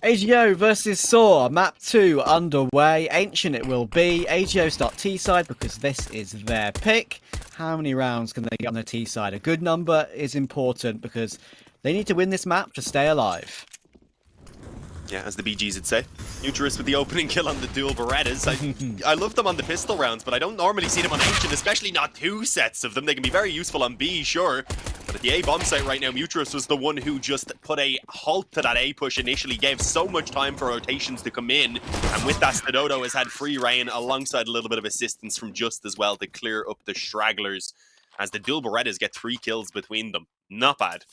AGO versus Saw, map 2 underway. Ancient it will be. AGO start T-side because this is their pick. How many rounds can they get on the T-side? A good number is important because they need to win this map to stay alive. Yeah, as the BGs would say. Nutrus with the opening kill on the dual Berettas. I love them on the pistol rounds, but I don't normally see them on Ancient, especially not two sets of them. They can be very useful on B, sure. But at the A bomb site right now, Mutrus was the one who just put a halt to that A push initially, gave so much time for rotations to come in. And with that, Stadodo has had free reign alongside a little bit of assistance from Just as well to clear up the stragglers as the dual Berettas get 3 kills between them. Not bad.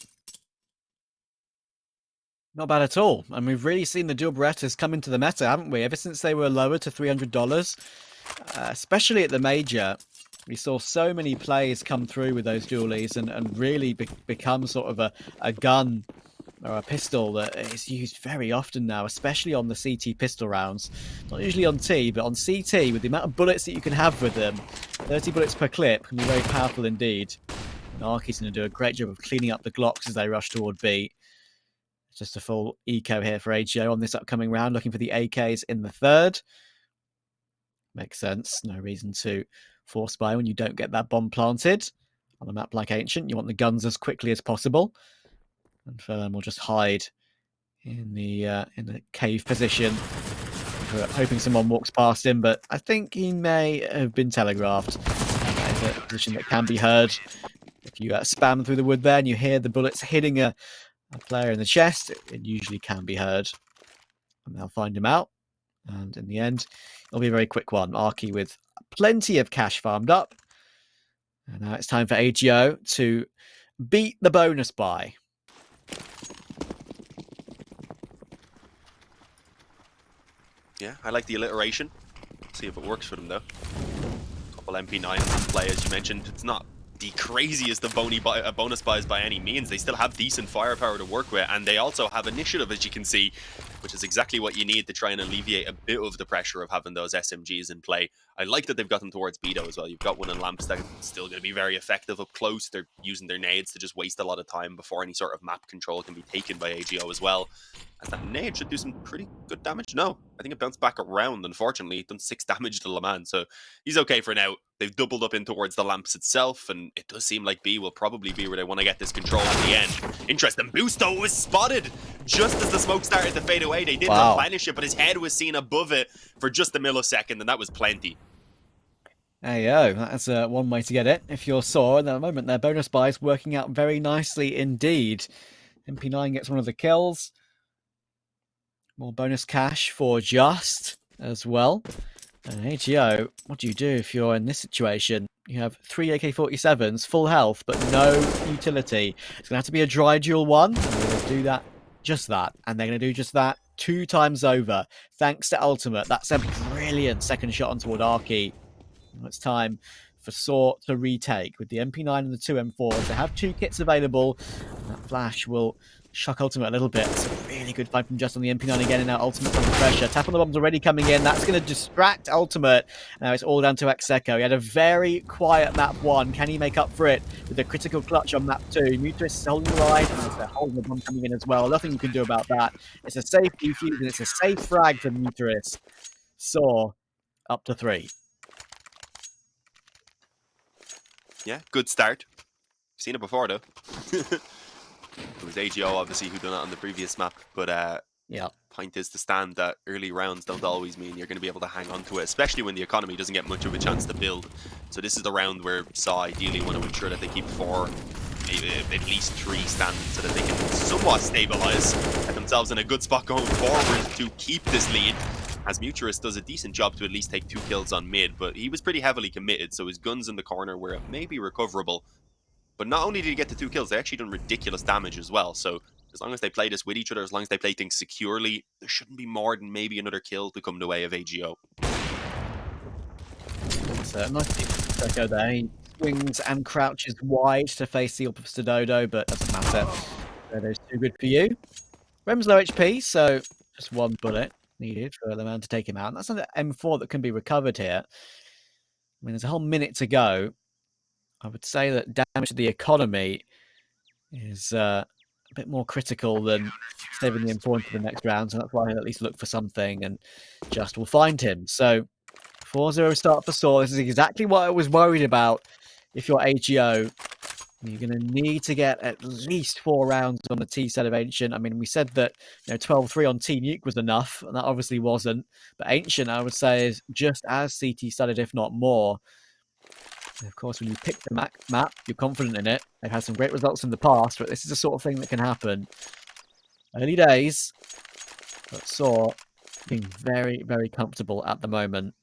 Not bad at all. And we've really seen the dual Berettas come into the meta, haven't we? Ever since they were lowered to $300, especially at the major, we saw so many players come through with those dualies and really become sort of a gun or a pistol that is used very often now, especially on the CT pistol rounds. Not usually on T, but on CT, with the amount of bullets that you can have with them, 30 bullets per clip can be very powerful indeed. And Arky's going to do a great job of cleaning up the Glocks as they rush toward B. Just a full eco here for AGO on this upcoming round, looking for the AKs in the third. Makes sense. No reason to force buy when you don't get that bomb planted. On a map like Ancient, you want the guns as quickly as possible. And Furlong will just hide in the cave position, hoping someone walks past him, but I think he may have been telegraphed. That is a position that can be heard. If you spam through the wood there and you hear the bullets hitting a player in the chest, it usually can be heard. And they'll find him out. And in the end, it'll be a very quick one. Arky with plenty of cash farmed up. And now it's time for AGO to beat the bonus buy. Yeah, I like the alliteration. See if it works for them, though. Couple MP9s in play, as you mentioned. It's not the craziest of bonus buys by any means. They still have decent firepower to work with, and they also have initiative, as you can see, which is exactly what you need to try and alleviate a bit of the pressure of having those SMGs in play. I like that they've got them towards Beto as well. You've got one in Lamps that's still going to be very effective up close. They're using their nades to just waste a lot of time before any sort of map control can be taken by AGO as well. As that nade should do some pretty good damage. No, I think it bounced back around, unfortunately. It done 6 damage to Le Mans, so he's okay for now. They've doubled up in towards the Lamps itself, and it does seem like B will probably be where they want to get this control at the end. Interesting boost, though, was spotted just as the smoke started to fade away. They did not replenish it, but his head was seen above it for just a millisecond, and that was plenty. There you go. That's one way to get it. If you're Saw, at the moment, their bonus buy is working out very nicely indeed. MP9 gets one of the kills. More bonus cash for Just as well. And AGO, what do you do if you're in this situation? You have 3 AK-47s, full health, but no utility. It's going to have to be a dry duel one. And they're going to do that, just that. And they're going to do just that 2 times over. Thanks to Ultimate. That's a brilliant second shot on toward Arky. It's time for Saw to retake with the MP9 and the 2 M4s. They have 2 kits available. And that flash will shock Ultimate a little bit. It's a really good fight from Just on the MP9 again, and now Ultimate under pressure. Tap on the bomb's already coming in. That's going to distract Ultimate. Now it's all down to x-kom. He had a very quiet map 1. Can he make up for it with a critical clutch on map 2? Mutrus is holding the line, and there's a holding the bomb coming in as well. Nothing you can do about that. It's a safe defuse, and it's a safe frag for Mutrus. Saw up to 3. Yeah, good start. Seen it before, though. It was AGO, obviously, who done it on the previous map, but yeah. Point is to stand that early rounds don't always mean you're going to be able to hang on to it, especially when the economy doesn't get much of a chance to build. So this is the round where Saw ideally want to ensure that they keep 4, maybe at least 3 standing so that they can somewhat stabilize, get themselves in a good spot going forward to keep this lead. As Muturus does a decent job to at least take 2 kills on mid, but he was pretty heavily committed, so his guns in the corner were maybe recoverable. But not only did he get the 2 kills, they actually done ridiculous damage as well. So as long as they play this with each other, as long as they play things securely, there shouldn't be more than maybe another kill to come the way of AGO. It's a nice go there. He swings and crouches wide to face the up of Stadodo, but doesn't matter. Stadodo's too good for you. Rem's low HP, so just 1 bullet needed for the man to take him out. And that's an M4 that can be recovered here. I mean, there's a whole minute to go. I would say that damage to the economy is a bit more critical than saving the important for the next round, so that's why I at least look for something, and Just will find him. So 4-0 start for Saw. This is exactly what I was worried about. If you're AGO, you're going to need to get at least 4 rounds on the T side of Ancient. I mean, we said that 12-3 on T Nuke was enough, and that obviously wasn't. But Ancient, I would say, is just as CT studded, if not more. And of course, when you pick the map, you're confident in it. They've had some great results in the past, but this is the sort of thing that can happen. Early days, but Saw being very, very comfortable at the moment.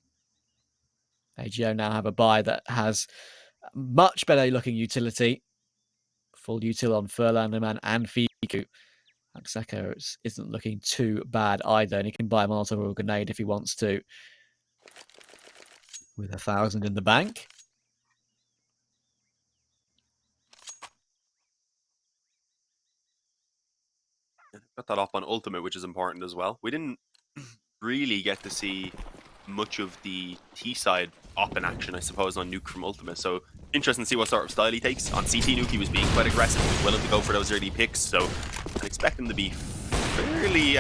AGO now have a buy that has much better looking utility. Full util on Furlanderman and Fiku. x-kom isn't looking too bad either, and he can buy a Molotov or a grenade if he wants to. With 1,000 in the bank. Got that up on Ultimate, which is important as well. We didn't really get to see much of the T side op in action, I suppose, on Nuke from Ultimate. So interesting to see what sort of style he takes. On CT Nuke, he was being quite aggressive. He was willing to go for those early picks. So I expect him to be fairly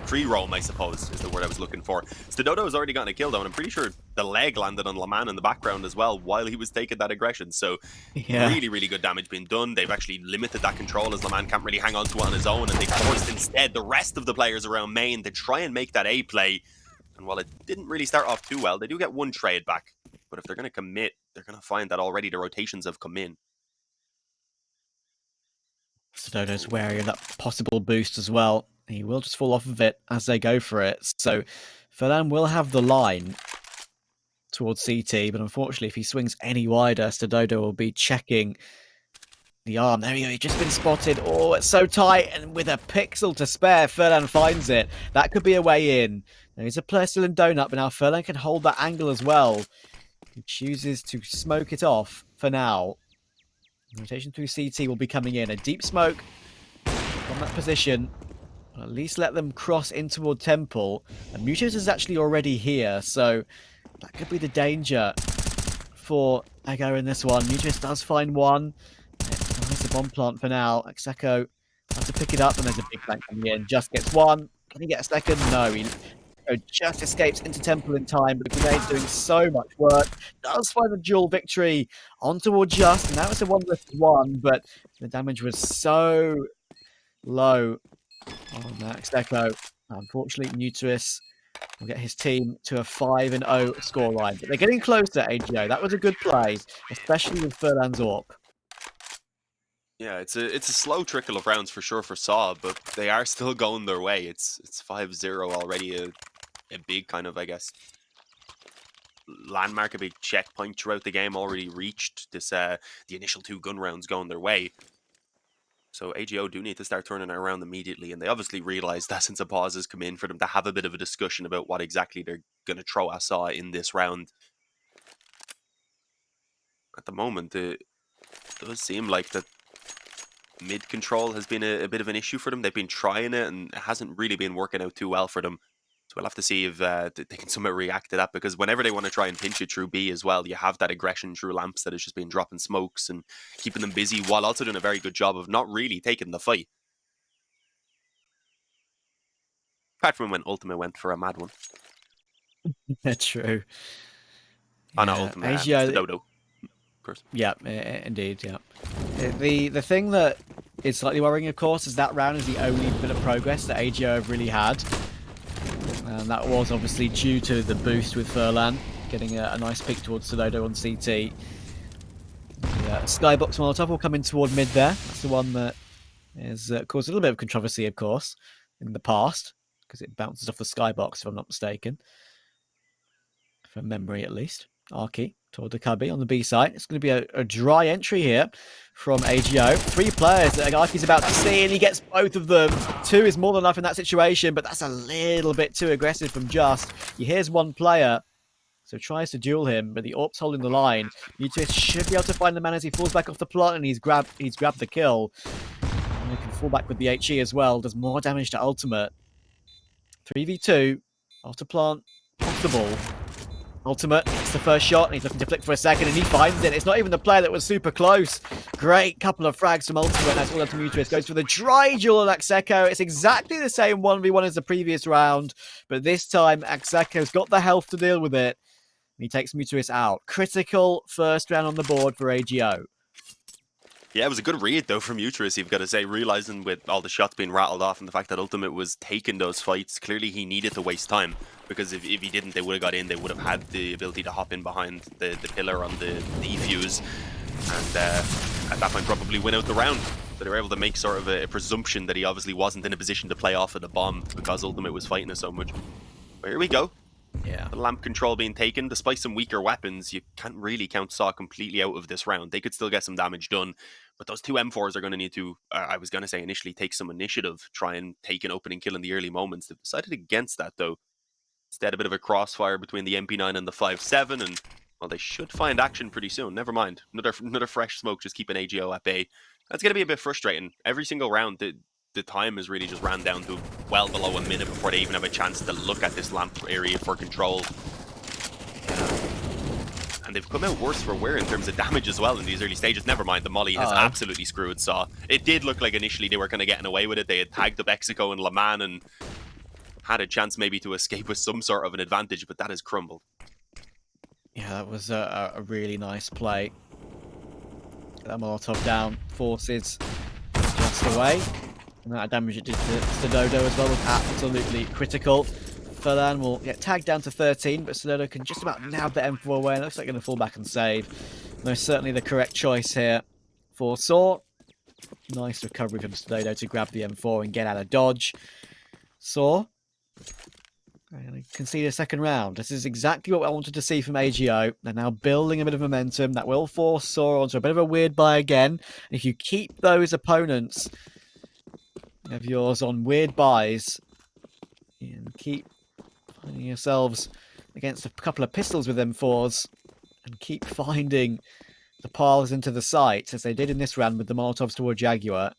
free roam, I suppose, is the word I was looking for. Stododo has already gotten a kill, though, and I'm pretty sure the leg landed on Laman in the background as well while he was taking that aggression. So really, really good damage being done. They've actually limited that control as Laman can't really hang on to it on his own, and they forced instead the rest of the players around main to try and make that A play. And while it didn't really start off too well, they do get one trade back. But if they're going to commit, they're going to find that already the rotations have come in. Stododo's wary of that possible boost as well. He will just fall off of it as they go for it. So Furlan will have the line towards CT, but unfortunately, if he swings any wider, Stododo will be checking the arm. There we go. He's just been spotted. Oh, it's so tight, and with a pixel to spare, Furlan finds it. That could be a way in. There is a player still in donut, but now Furlan can hold that angle as well. He chooses to smoke it off for now. Rotation through CT will be coming in. A deep smoke from that position. At least let them cross in toward Temple. And Mutus is actually already here, so that could be the danger for Ego in this one. Mutus does find one. It's a bomb plant for now. x-kom has to pick it up, and there's a big flank coming in. Just gets one. Can he get a second? No, he just escapes into Temple in time, but the grenade's doing so much work. Does find the dual victory on toward Just, and that was a 1-1, but the damage was so low on x-kom. Unfortunately, Nutris will get his team to a 5-0 scoreline. But they're getting closer, AGO. That was a good play, especially with Furlan's AWP. Yeah, it's a slow trickle of rounds for sure for Saw, but they are still going their way. It's 5-0 already, a big kind of, I guess, landmark, a big checkpoint throughout the game already reached. This the initial 2 gun rounds going their way. So AGO do need to start turning it around immediately, and they obviously realize that since a pause has come in for them to have a bit of a discussion about what exactly they're going to throw at Saw in this round. At the moment, it does seem like that mid control has been a bit of an issue for them. They've been trying it, and it hasn't really been working out too well for them. So we'll have to see if they can somehow react to that, because whenever they want to try and pinch it through B as well, you have that aggression through lamps that has just been dropping smokes and keeping them busy, while also doing a very good job of not really taking the fight. Apart from when Ultimate went for a mad one. Yeah, true. Oh, no, Ultimate, Stododo. Of course. Yeah, indeed, yeah. The thing that is slightly worrying, of course, is that round is the only bit of progress that AGO have really had. And that was obviously due to the boost with Furlan, getting a nice pick towards Stododo on CT. The Skybox Molotov will come in toward mid there. That's the one that has caused a little bit of controversy, of course, in the past, because it bounces off the Skybox, if I'm not mistaken. From memory, at least. Arky toward the cubby on the B side. It's going to be a dry entry here from AGO. 3 players that Arky's about to see, and he gets both of them. 2 is more than enough in that situation, but that's a little bit too aggressive from Just. He hears one player, so tries to duel him, but the AWP's holding the line. Mutus should be able to find the man as he falls back off the plant, and he's grabbed the kill. And he can fall back with the HE as well. Does more damage to Ultimate. 3v2. After plant possible. Ultimate, it's the first shot, and he's looking to flick for a second, and he finds it. It's not even the player that was super close. Great couple of frags from Ultimate. That's all up to Mutuis. Goes for the dry duel on Axeko. It's exactly the same 1v1 as the previous round, but this time Axeko's got the health to deal with it. And he takes Mutuis out. Critical first round on the board for AGO. Yeah, it was a good read, though, from Utris, you've got to say, realizing with all the shots being rattled off and the fact that Ultimate was taking those fights, clearly he needed to waste time, because if he didn't, they would have got in, they would have had the ability to hop in behind the pillar on the defuse, and at that point probably win out the round. So they were able to make sort of a presumption that he obviously wasn't in a position to play off of the bomb because Ultimate was fighting it so much. But here we go. Yeah. The lamp control being taken, despite some weaker weapons, you can't really count Saw completely out of this round. They could still get some damage done, but those two M4s are going to need to, I was going to say initially, take some initiative, try and take an opening kill in the early moments. They've decided against that, though. Instead, a bit of a crossfire between the MP9 and the 5.7, and, well, they should find action pretty soon. Never mind. Another fresh smoke, just keeping AGO at bay. That's going to be a bit frustrating. Every single round, the time has really just ran down to well below a minute before they even have a chance to look at this lamp area for control. And they've come out worse for wear in terms of damage as well in these early stages. Never mind, the molly has absolutely screwed Saw. It did look like initially they were kind of getting away with it. They had tagged up Mexico and Le Mans and had a chance maybe to escape with some sort of an advantage, but that has crumbled. Yeah, that was a really nice play. That Molotov down, forces just away. And that damage it did to Stododo as well was absolutely critical. Furlan will get tagged down to 13, but Stododo can just about nab the M4 away. It looks like going to fall back and save. Most certainly the correct choice here for Saw. Nice recovery from Stododo to grab the M4 and get out of dodge. Saw concede a second round. This is exactly what I wanted to see from AGO. They're now building a bit of momentum. That will force Saw onto a bit of a weird buy again. If you keep those opponents of yours on weird buys and keep finding yourselves against a couple of pistols with M4s and keep finding the piles into the sight as they did in this round with the Molotovs toward Jaguar,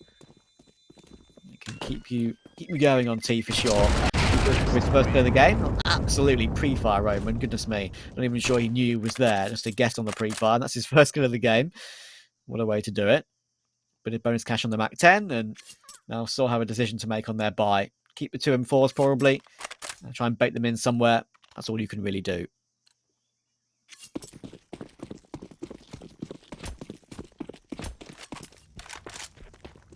it can keep you going on T for sure. His first play of the game, absolutely pre-fire Roman, goodness me. Not even sure he knew he was there, just a guest on the pre-fire, and that's his first kill of the game. What a way to do it. Bit of bonus cash on the Mac 10, and now Saw have a decision to make on their buy. Keep the 2 M4s probably, try and bait them in somewhere. That's all you can really do.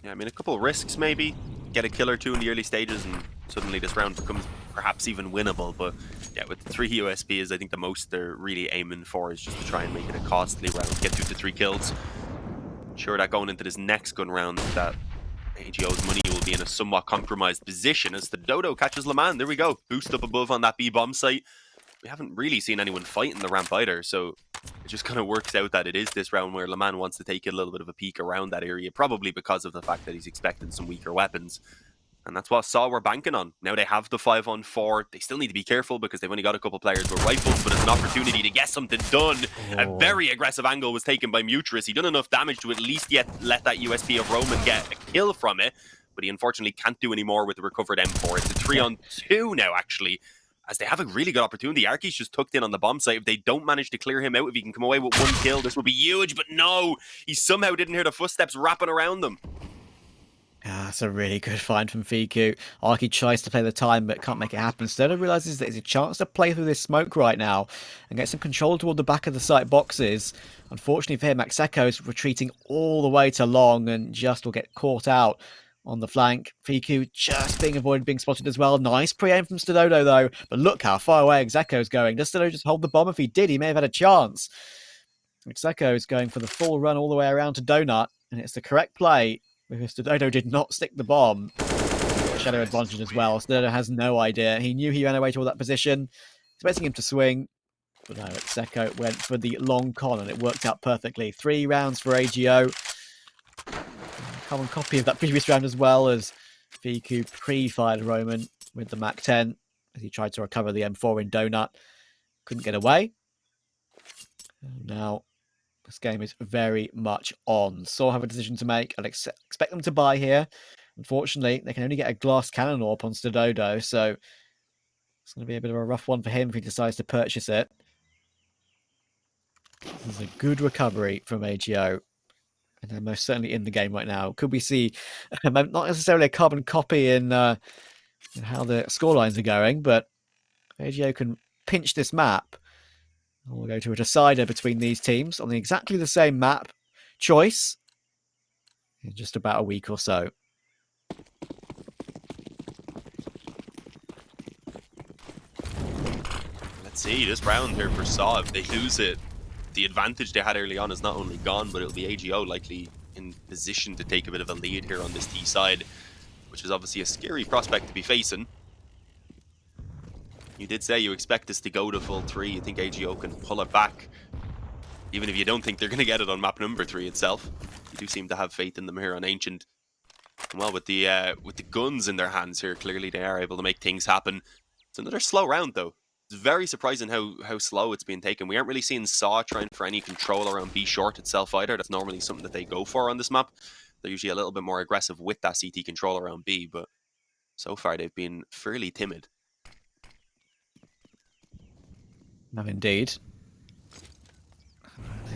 Yeah, I mean, a couple of risks maybe. Get a kill or two in the early stages and suddenly this round becomes perhaps even winnable. But yeah, with 3 USPs, I think the most they're really aiming for is just to try and make it a costly round. Get 2 to 3 kills. Sure that going into this next gun round that AGO's money will be in a somewhat compromised position as the Dodo catches Le Mans. There we go. Boost up above on that B bomb site. We haven't really seen anyone fight in the ramp either, so it just kind of works out that it is this round where Le Mans wants to take a little bit of a peek around that area, probably because of the fact that he's expecting some weaker weapons. And that's what Saw were banking on. Now they have the 5-on-4. They still need to be careful because they've only got a couple players with rifles, but it's an opportunity to get something done. A very aggressive angle was taken by Mutris. He done enough damage to at least let that USP of Roman get a kill from it, but he unfortunately can't do any more with the recovered M4. It's a 3-on-2 now, actually, as they have a really good opportunity. Arky's just tucked in on the bomb site. If they don't manage to clear him out, if he can come away with 1 kill, this would be huge, but no! He somehow didn't hear the footsteps wrapping around them. That's a really good find from Fiku. Arky tries to play the time but can't make it happen. Instead, realizes that it's a chance to play through this smoke right now and get some control toward the back of the site boxes. Unfortunately for him, Axeko's retreating all the way to long and just will get caught out on the flank. Fiku just being avoided being spotted as well. Nice pre-aim from Stododo though, but look how far away Axeko's going. Does Stododo just hold the bomb? If he did, he may have had a chance. Axeko's going for the full run all the way around to Donut, and it's the correct play. Because Stododo did not stick the bomb. Shadow advantage as well. Stododo has no idea. He knew he ran away to that position. Expecting him to swing. But no, Axeko went for the long con and it worked out perfectly. 3 rounds for AGO. Common copy of that previous round as well as Fiku pre-fired Roman with the Mac 10 as he tried to recover the M4 in Donut. Couldn't get away. And now this game is very much on. Saw have a decision to make. I'd expect them to buy here. Unfortunately, they can only get a glass cannon AWP on Stododo, so it's going to be a bit of a rough one for him if he decides to purchase it. This is a good recovery from AGO. And they're most certainly in the game right now. Could we see, not necessarily a carbon copy in how the scorelines are going, but AGO can pinch this map. And we'll go to a decider between these teams on exactly the same map choice in just about a week or so. Let's see, this round here for SAW, if they lose it, the advantage they had early on is not only gone, but it'll be AGO likely in position to take a bit of a lead here on this T side, which is obviously a scary prospect to be facing. You did say you expect this to go to full 3. You think AGO can pull it back, even if you don't think they're going to get it on map number 3 itself. You do seem to have faith in them here on Ancient. And well, with the guns in their hands here, clearly they are able to make things happen. It's another slow round though. It's very surprising how slow it's been taken. We aren't really seeing SAW trying for any control around B short itself either. That's normally something that they go for on this map. They're usually a little bit more aggressive with that CT control around B, but so far they've been fairly timid. No, indeed.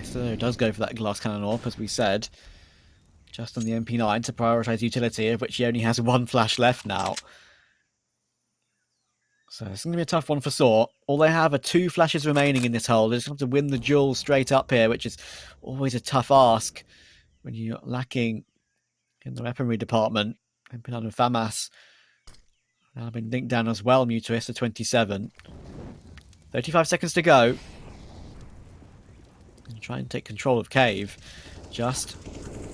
So does go for that glass cannon AWP, as we said. Just on the MP9 to prioritise utility, of which he only has one flash left now. So it's going to be a tough one for SAW. All they have are 2 flashes remaining in this hole. They just have to win the duel straight up here, which is always a tough ask when you're lacking in the weaponry department. MP9 and FAMAS now been linked down as well, Mutuis to 27. 35 seconds to go. And try and take control of Cave. Just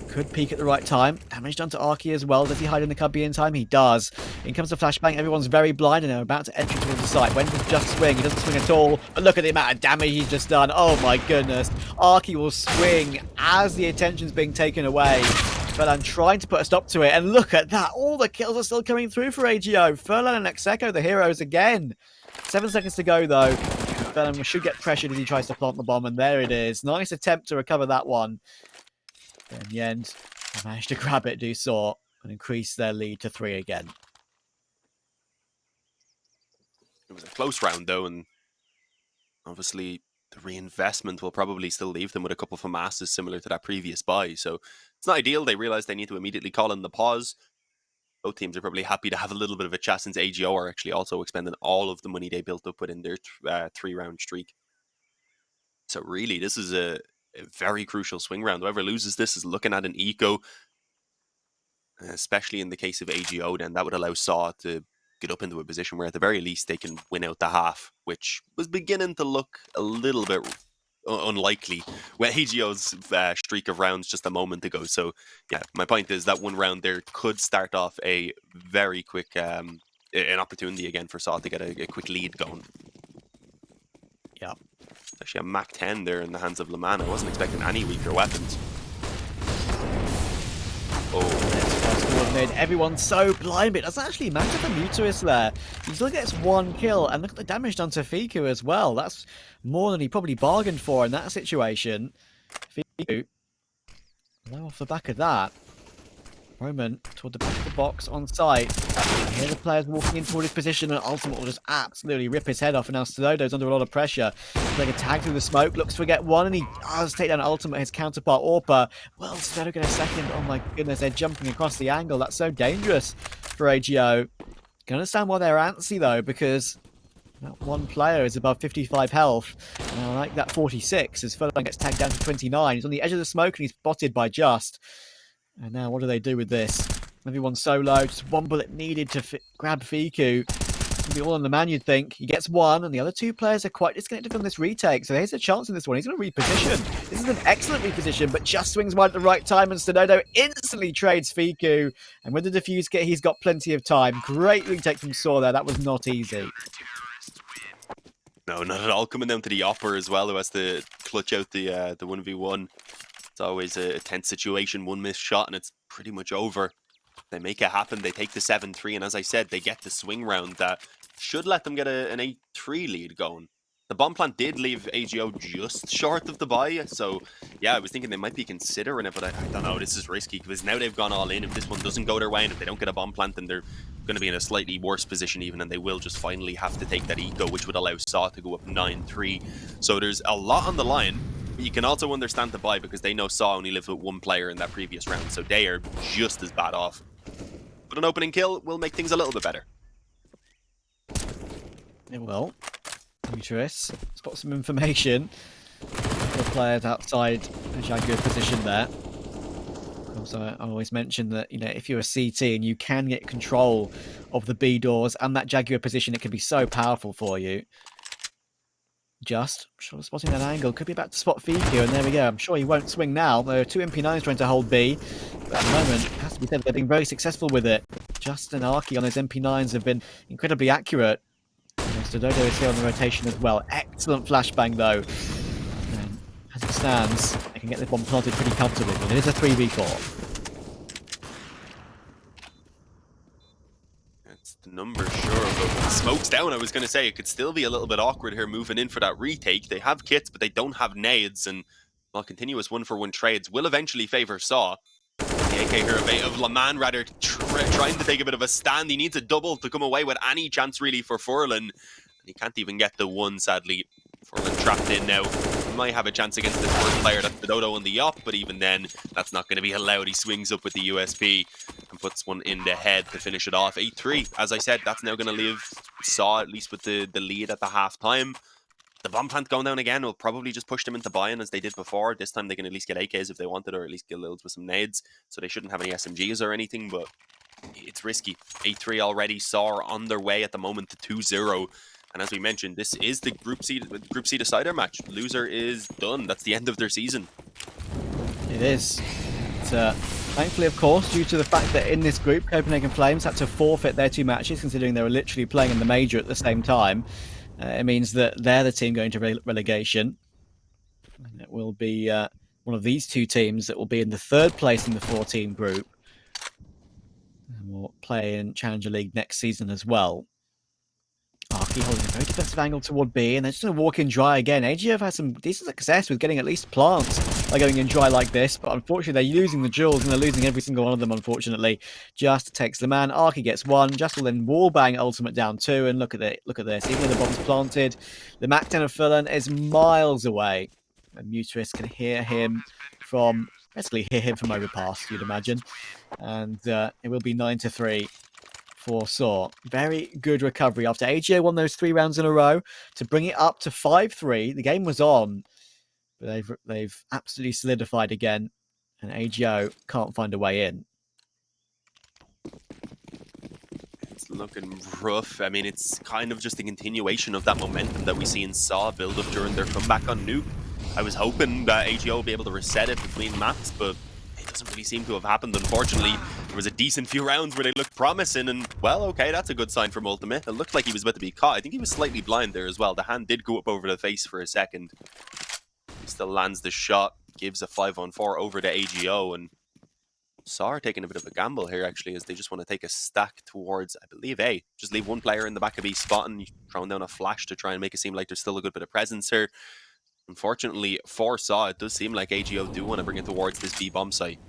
could peek at the right time. Damage done to Arky as well. Does he hide in the cubby in time? He does. In comes the flashbang. Everyone's very blind and they're about to enter towards the site. When does just swing? He doesn't swing at all. But look at the amount of damage he's just done. Oh my goodness. Arky will swing as the attention's being taken away. Furlan trying to put a stop to it. And look at that. All the kills are still coming through for AGO. Furlan and Execo, the heroes again. 7 seconds to go though. Furlan should get pressured as he tries to plant the bomb. And there it is. Nice attempt to recover that one. But in the end, they managed to grab it, do SAW, and increase their lead to 3 again. It was a close round though, and obviously the reinvestment will probably still leave them with a couple of FAMASs similar to that previous buy. So it's not ideal. They realize they need to immediately call in the pause. Both teams are probably happy to have a little bit of a chat since AGO are actually also expending all of the money they built up within their 3-round streak. So really, this is a very crucial swing round. Whoever loses this is looking at an eco, especially in the case of AGO, then that would allow SAW to get up into a position where at the very least they can win out the half, which was beginning to look a little bit unlikely with AGO's streak of rounds just a moment ago. So yeah, my point is that one round there could start off a very quick an opportunity again for SAW to get a quick lead going. Yeah. Actually a Mach 10 there in the hands of Leman. I wasn't expecting any weaker weapons. Oh, mid. Everyone's so blind, but it doesn't actually matter for Mutuis there. He still gets 1 kill, and look at the damage done to Fiku as well. That's more than he probably bargained for in that situation. Fiku, low off the back of that. Roman toward the back of the box on site. Here the players walking in toward his position, and Ultimate will just absolutely rip his head off. And now Stodo's under a lot of pressure. Playing a tag through the smoke, looks to get one, and he does take down Ultimate, his counterpart Orpa. Well, Stodo get a second. Oh my goodness, they're jumping across the angle. That's so dangerous for AGO. Can understand why they're antsy though, because that one player is above 55 health. And I like that 46 as Furlan gets tagged down to 29. He's on the edge of the smoke and he's spotted by Just. And now what do they do with this? Everyone's so low. Just 1 bullet needed to grab Fiku. It'll be all on the man, you'd think. He gets 1, and the other 2 players are quite disconnected from this retake. So here's a chance in this one. He's going to reposition. This is an excellent reposition, but Just swings wide at the right time, and Stododo instantly trades Fiku. And with the defuse kit, he's got plenty of time. Great retake from SAW there. That was not easy. No, not at all. Coming down to the Opper as well, who has to clutch out the 1v1. It's always a tense situation. 1 missed shot, and it's pretty much over. They make it happen. They take the 7-3, and as I said, they get the swing round that should let them get an 8-3 lead going. The bomb plant did leave AGO just short of the buy, so yeah, I was thinking they might be considering it, but I don't know. This is risky because now they've gone all in. If this one doesn't go their way, and if they don't get a bomb plant, then they're going to be in a slightly worse position even, and they will just finally have to take that eco, which would allow SAW to go up 9-3. So there's a lot on the line. But you can also understand the buy because they know Saw only lived with one player in that previous round, so they are just as bad off. But an opening kill will make things a little bit better. It will. Utris spot some information. The players outside the Jaguar position there. Also, I always mention that, you know, if you're a CT and you can get control of the B doors and that Jaguar position, it can be so powerful for you. Just sure spotting that angle. Could be about to spot Feed here, and there we go. I'm sure he won't swing now. There are two MP9s trying to hold B. But at the moment, it has to be said they're being very successful with it. Just and Arky on his MP9s have been incredibly accurate. Mr. Dodo is here on the rotation as well. Excellent flashbang though. And as it stands, they can get this bomb planted pretty comfortably, but it is a 3v4. That's the number, sure, but with the smoke's down, I was going to say it could still be a little bit awkward here moving in for that retake. They have kits, but they don't have nades, and well, continuous one-for-one trades will eventually favour Saw. The AK here of Laman rather trying to take a bit of a stand. He needs a double to come away with any chance really for Furlan. And he can't even get the one, sadly. Furlan trapped in now. He might have a chance against this first player, that's Dodo on the op, but even then, that's not going to be allowed. He swings up with the USP and puts one in the head to finish it off. 8-3. As I said, that's now going to leave Saw at least with the lead at the half-time. The bomb plant going down again will probably just push them into buy-in as they did before. This time they can at least get AKs if they wanted, or at least get loads with some nades. So they shouldn't have any SMGs or anything, but it's risky. 8-3 already. Saw on their way at the moment to 2-0. And as we mentioned, this is the Group C decider match. Loser is done. That's the end of their season. It is. Thankfully, of course, due to the fact that in this group, Copenhagen Flames had to forfeit their 2 matches, considering they were literally playing in the major at the same time. It means that they're the team going to relegation. And it will be one of these 2 teams that will be in the 3rd place in the 4-team group. And will play in Challenger League next season as well. Arky holding a very defensive angle toward B, and they're just going to walk in dry again. AGO have had some decent success with getting at least plants by going in dry like this, but unfortunately they're losing the duels, and they're losing every single one of them, unfortunately. Just takes the man. Arky gets 1. Just will then wallbang ultimate down 2, and look at it. Look at this. Even though the bomb's planted, the Mac 10 of Furlan is miles away. And Mutris can hear him from, basically hear him from overpass, you'd imagine. And it will be 9-3. For Saw. Very good recovery after AGO won those 3 rounds in a row to bring it up to 5-3. The game was on, but they've absolutely solidified again, and AGO can't find a way in. It's looking rough. I mean, it's kind of just a continuation of that momentum that we see in Saw build up during their comeback on Nuke. I was hoping that AGO would be able to reset it between maps, but it doesn't really seem to have happened, unfortunately. There was a decent few rounds where they looked promising, and, well, okay, that's a good sign from Ultimate. It looked like he was about to be caught. I think he was slightly blind there as well. The hand did go up over the face for a second. He still lands the shot, gives a 5-on-4 over to AGO, and Saw are taking a bit of a gamble here, actually, as they just want to take a stack towards, I believe, A. Just leave one player in the back of B spot and throwing down a flash to try and make it seem like there's still a good bit of presence here. Unfortunately, for Saw, it does seem like AGO do want to bring it towards this B bomb site.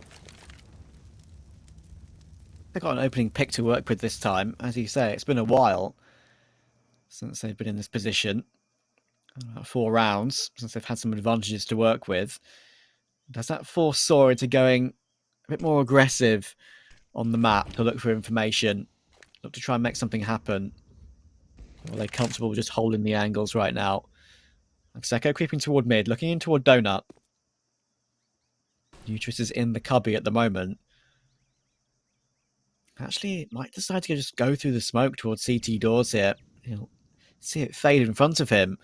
They've got an opening pick to work with this time. As you say, it's been a while since they've been in this position. 4 rounds since they've had some advantages to work with. Does that force Saw into going a bit more aggressive on the map to look for information, look to try and make something happen? Or are they comfortable just holding the angles right now? Seko creeping toward mid, looking in toward Donut. Utris is in the cubby at the moment. Actually, might decide to just go through the smoke towards CT doors here. He'll see it fade in front of him.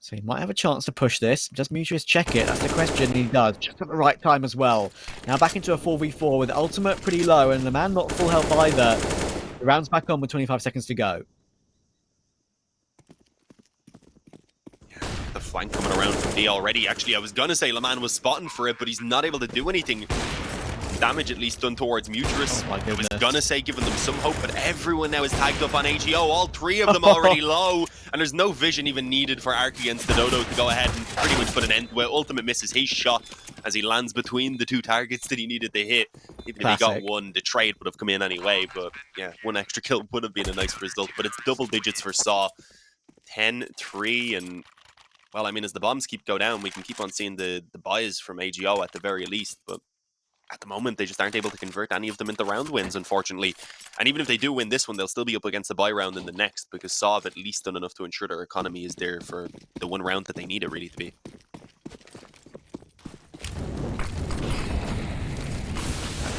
So he might have a chance to push this. Does Mutris check it? That's the question. He does, just at the right time as well. Now back into a 4v4 with ultimate pretty low, and the man not full health either. The round's back on with 25 seconds to go. The flank coming around from D already. Actually, I was going to say Laman was spotting for it, but he's not able to do anything. Damage at least done towards Mutris. Oh, I was gonna say giving them some hope, but everyone now is tagged up on AGO. All 3 of them already low, and there's no vision even needed for Arky against the Dodo to go ahead and pretty much put an end to it. Ultimate misses his shot as he lands between the 2 targets that he needed to hit. Even if he got 1, the trade would have come in anyway, but yeah, 1 extra kill would have been a nice result, but it's double digits for Saw. 10-3, and Well, I mean, as the bombs go down, we can keep on seeing the buys from AGO at the very least, but at the moment, they just aren't able to convert any of them into round wins, unfortunately. And even if they do win this one, they'll still be up against the buy round in the next, because SAW have at least done enough to ensure their economy is there for the one round that they need it really to be.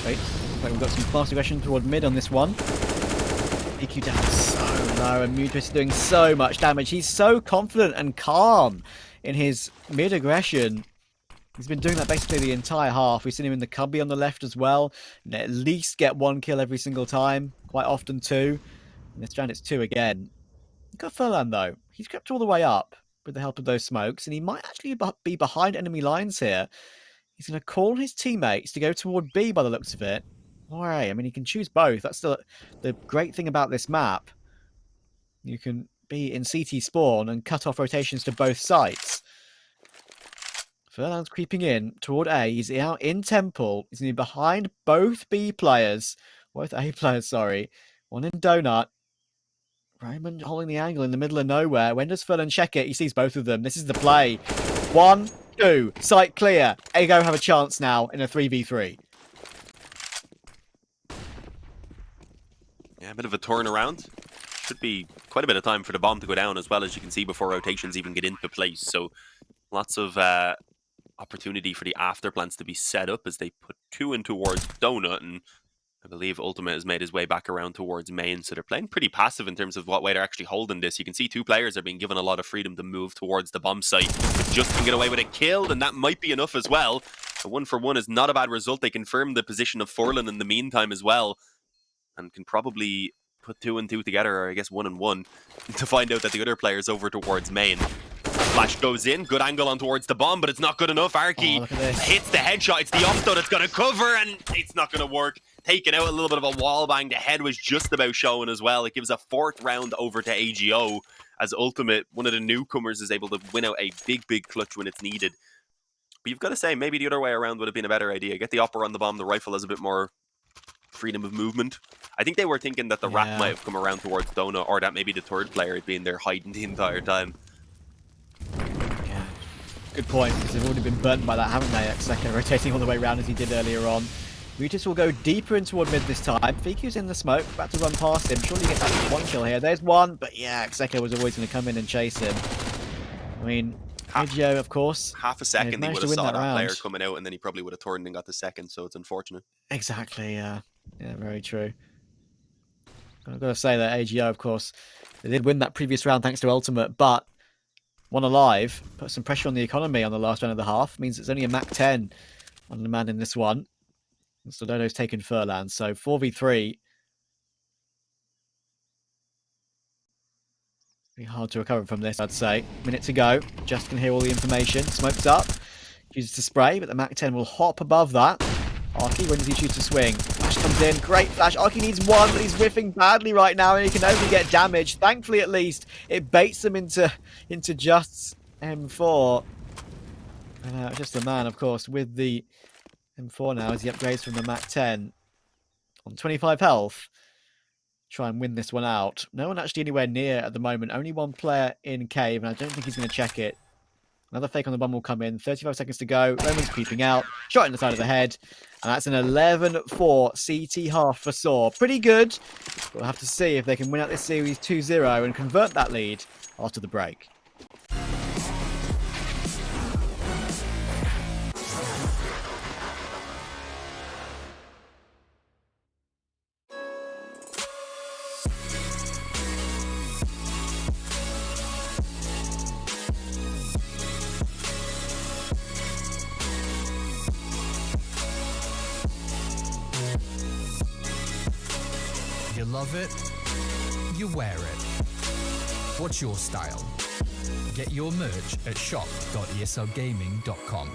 Wait, looks like we've got some fast aggression toward mid on this one. EQ down so low, and Mutwist is doing so much damage. He's so confident and calm in his mid aggression. He's been doing that basically the entire half. We've seen him in the cubby on the left as well. And at least get 1 kill every single time. Quite often 2. And this round it's 2 again. Got Furlan though. He's crept all the way up with the help of those smokes. And he might actually be behind enemy lines here. He's going to call his teammates to go toward B by the looks of it. Or A. I mean, he can choose both. That's the great thing about this map. You can be in CT spawn and cut off rotations to both sites. Furlan's creeping in toward A. He's out in Temple. He's going to be behind both B players. Both A players, sorry. One in Donut. Raymond holding the angle in the middle of nowhere. When does Furlan check it? He sees both of them. This is the play. 1, 2. Site clear. AGO have a chance now in a 3v3. Yeah, a bit of a turnaround. Should be quite a bit of time for the bomb to go down as well, as you can see, before rotations even get into place. So lots of opportunity for the after plants to be set up as they put 2 in towards Donut, and I believe Ultimate has made his way back around towards main, so they're playing pretty passive in terms of what way they're actually holding this. You can see 2 players are being given a lot of freedom to move towards the bomb site. Just can get away with a kill, and that might be enough as well. A 1-for-1 is not a bad result. They confirm the position of Furlan in the meantime as well, and can probably put 2 and 2 together, or I guess 1 and 1, to find out that the other player's over towards main. Flash goes in, good angle on towards the bomb, but it's not good enough. Arky hits the headshot. It's the off-throw that's going to cover, and it's not going to work. Taking out a little bit of a wall bang. The head was just about showing as well. It gives a 4th round over to AGO, as Ultimate, one of the newcomers, is able to win out a big, big clutch when it's needed. But you've got to say, maybe the other way around would have been a better idea. Get the upper on the bomb. The rifle has a bit more freedom of movement. I think they were thinking that the rat might have come around towards Donut, or that maybe the 3rd player had been there hiding the entire time. Yeah, good point, because they've already been burnt by that, haven't they? x-kom rotating all the way around as he did earlier on. Mutus will go deeper in toward mid this time. Fiku's in the smoke, about to run past him. Surely he gets that 1 kill here. There's 1, but yeah, x-kom was always going to come in and chase him. I mean, AGO, of course. Half a second he would have saw that player coming out, and then he probably would have turned and got the 2nd, so it's unfortunate. Exactly, yeah. Yeah, very true. I've got to say that AGO, of course, they did win that previous round thanks to Ultimate, but one alive, put some pressure on the economy on the last round of the half. Means it's only a Mac 10 on the man in this one. And Sodono's taken Furlan, so 4v3. Be hard to recover from this, I'd say. Minute to go. Just can hear all the information. Smokes up. Chooses to spray, but the Mac 10 will hop above that. Arky, when does he choose to swing? Flash comes in. Great flash. Arky needs 1, but he's whiffing badly right now, and he can only get damage. Thankfully, at least, it baits them into just M4. And just the man, of course, with the M4 now as he upgrades from the Mac 10 on 25 health. Try and win this one out. No one actually anywhere near at the moment. Only 1 player in cave, and I don't think he's going to check it. Another fake on the bomb will come in. 35 seconds to go. Roman's creeping out. Shot in the side of the head. And that's an 11-4 CT half for SAW. Pretty good. We'll have to see if they can win out this series 2-0 and convert that lead after the break. You love it, you wear it. What's your style? Get your merch at shop.eslgaming.com.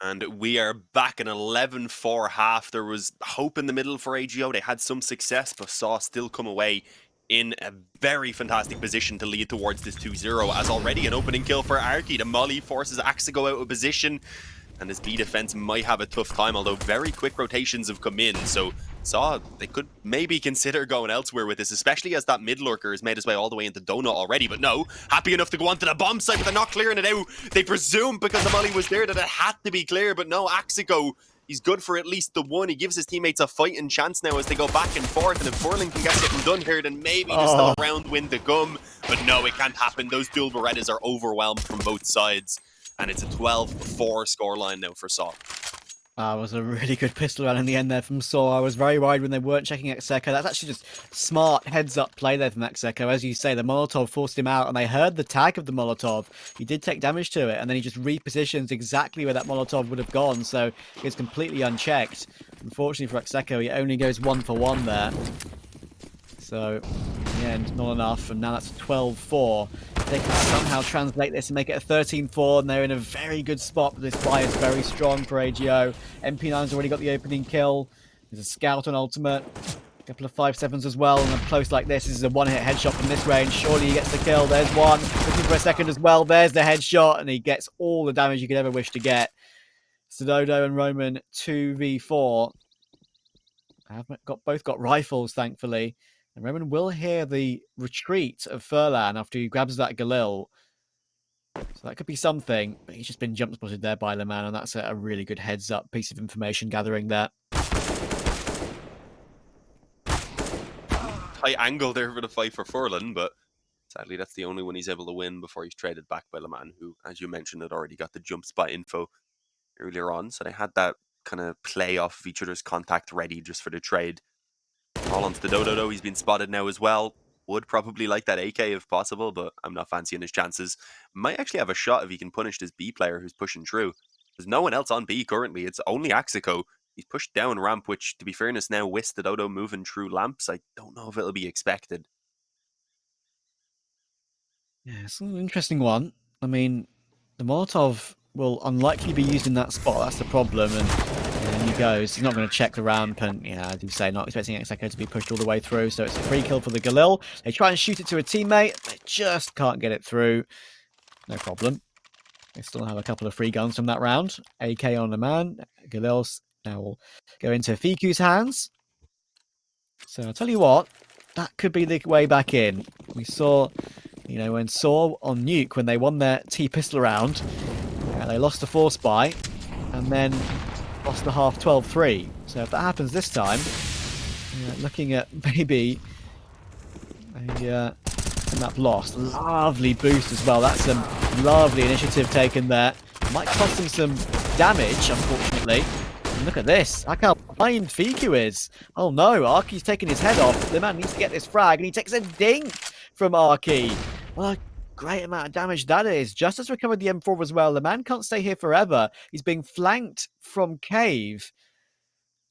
And we are back in 11-4 half. There was hope in the middle for AGO. They had some success, but saw still come away in a very fantastic position to lead towards this 2-0, as already an opening kill for Arky. The molly forces Axe to go out of position, and this B defense might have a tough time, although very quick rotations have come in, so Saw they could maybe consider going elsewhere with this, especially as that mid lurker has made his way all the way into Donut already. But no, happy enough to go onto the bomb site, but they're not clearing it out. They presume because the molly was there that it had to be clear, but no, Axico, he's good for at least the one. He gives his teammates a fighting chance now as they go back and forth, and if Furlan can get something done here, then maybe there's still a round win to come. But no, it can't happen. Those dual Berettas are overwhelmed from both sides, and it's a 12-4 scoreline now for Saw. That was a really good pistol round in the end there from Saw. I was very worried when they weren't checking x-kom. That's actually just smart heads-up play there from x-kom. As you say, the Molotov forced him out, and they heard the tag of the Molotov. He did take damage to it, and then he just repositions exactly where that Molotov would have gone, so it's completely unchecked. Unfortunately for x-kom, he only goes 1 for 1 there. So, in the end, not enough, and now that's 12-4. They can somehow translate this and make it a 13-4, and they're in a very good spot, but this buy is very strong for AGO. MP9's already got the opening kill. There's a scout on ultimate. A couple of 5.7s as well, and up close like this is a one-hit headshot from this range. Surely he gets the kill. There's one. Looking for a second as well. There's the headshot, and he gets all the damage you could ever wish to get. Sododo and Roman 2v4. Both got rifles, thankfully. And Roman will hear the retreat of Furlan after he grabs that Galil. So that could be something, but he's just been jump spotted there by Leman, and that's a really good heads-up piece of information gathering there. High angle there for the fight for Furlan, but sadly that's the only one he's able to win before he's traded back by Leman, who, as you mentioned, had already got the jump spot info earlier on. So they had that kind of play off of each other's contact ready just for the trade. All onto the Dodo, he's been spotted now as well. Would probably like that AK if possible, but I'm not fancying his chances. Might actually have a shot if he can punish this B player who's pushing through. There's no one else on B currently. It's only Axico. He's pushed down ramp, which, to be fairness now, with the Dodo moving through lamps, I don't know if it'll be expected. Yeah, it's an interesting one. I mean, the Molotov will unlikely be used in that spot. That's the problem, and he goes. He's not going to check the ramp, and yeah, as you say, not expecting x-kom to be pushed all the way through, so it's a free kill for the Galil. They try and shoot it to a teammate. They just can't get it through. No problem. They still have a couple of free guns from that round. AK on the man. Galil now will go into Fiku's hands. So I'll tell you what, that could be the way back in. We saw, you know, when Saw on Nuke, when they won their T-pistol round, they lost the force buy, and then lost the half 12-3. So if that happens this time, looking at maybe a map lost. Lovely boost as well. That's some lovely initiative taken there. Might cost them some damage, unfortunately. And look at this. Look how blind Fiku is. Oh no, Arky's taking his head off. The man needs to get this frag, and he takes a dink from Arky. What a great amount of damage that is. Justice recovered the M4 as well. The man can't stay here forever. He's being flanked from cave.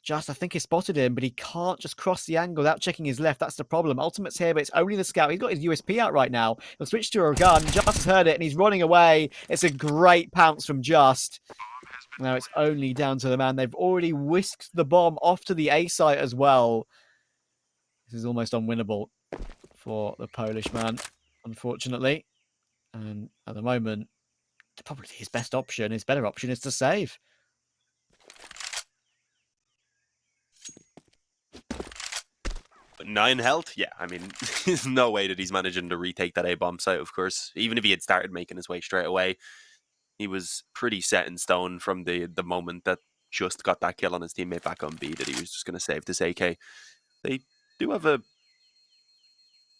Just, I think he spotted him, but he can't just cross the angle without checking his left. That's the problem. Ultimate's here, but it's only the scout. He's got his USP out right now. He'll switch to a gun. Just has heard it, and he's running away. It's a great pounce from Just. Now it's only down to the man. They've already whisked the bomb off to the A site as well. This is almost unwinnable for the Polish man, unfortunately. And at the moment, probably his best option, his better option is to save. But 9 health? Yeah, I mean, there's no way that he's managing to retake that A-bomb site, of course. Even if he had started making his way straight away, he was pretty set in stone from the moment that Just got that kill on his teammate back on B that he was just going to save this AK. They do have a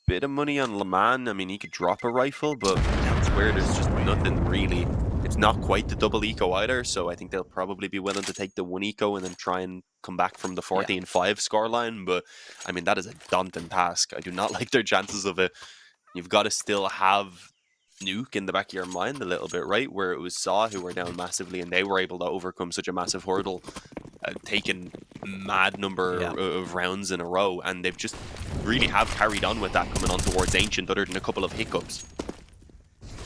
bit of money on Leman. I mean, he could drop a rifle, but elsewhere there's just nothing really. It's not quite the double eco either, so I think they'll probably be willing to take the 1 eco and then try and come back from the 14-5 scoreline. But I mean, that is a daunting task. I do not like their chances of it. You've got to still have Nuke in the back of your mind a little bit, right? Where it was Saw who were down massively and they were able to overcome such a massive hurdle, taking mad number of rounds in a row, and they've just really have carried on with that coming on towards Ancient, other than a couple of hiccups.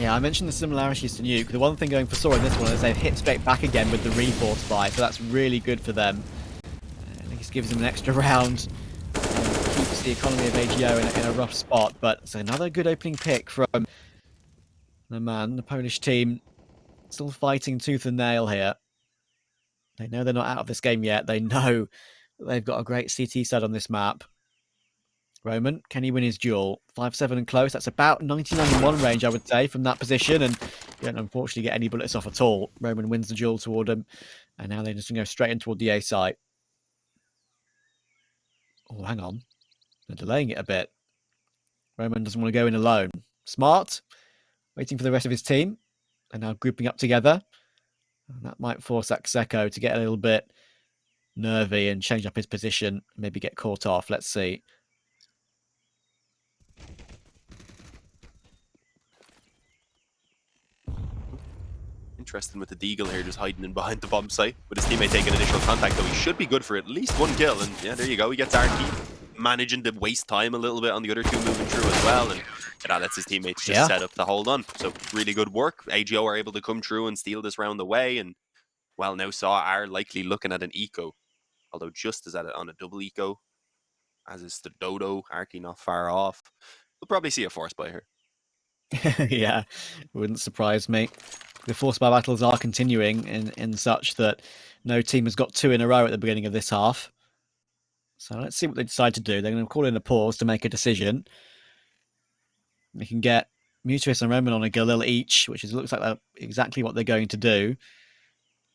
Yeah, I mentioned the similarities to Nuke. The one thing going for Saw in this one is they've hit straight back again with the reforce buy, so that's really good for them. I think it gives them an extra round. Keeps the economy of AGO in a rough spot, but it's another good opening pick from the Polish team. Still fighting tooth and nail here. They know they're not out of this game yet. They know they've got a great CT side on this map. Roman, can he win his duel? 5-7 and close. That's about 99-1 range, I would say, from that position. And you don't unfortunately get any bullets off at all. Roman wins the duel toward him. And now they're just going to go straight in toward the A site. Oh, hang on. They're delaying it a bit. Roman doesn't want to go in alone. Smart. Waiting for the rest of his team. They're now grouping up together. And that might force x-kom to get a little bit nervy and change up his position. Maybe get caught off. Let's see. Interesting with the Deagle here, just hiding in behind the bomb site. With his teammate taking initial contact, though, he should be good for at least one kill. And yeah, there you go. He gets Arky, managing to waste time a little bit on the other two moving through as well. And that lets his teammates just set up to hold on. So really good work. AGO are able to come through and steal this round away. And well, now Saw are likely looking at an eco. Although just as at it on a double eco, as is the Dodo, Arky not far off. We'll probably see a force buy here. Yeah, wouldn't surprise me. The force buy battles are continuing in such that no team has got 2 in a row at the beginning of this half. So let's see what they decide to do. They're going to call in a pause to make a decision. We can get Mutuus and Roman on a Galil each, which looks like exactly what they're going to do.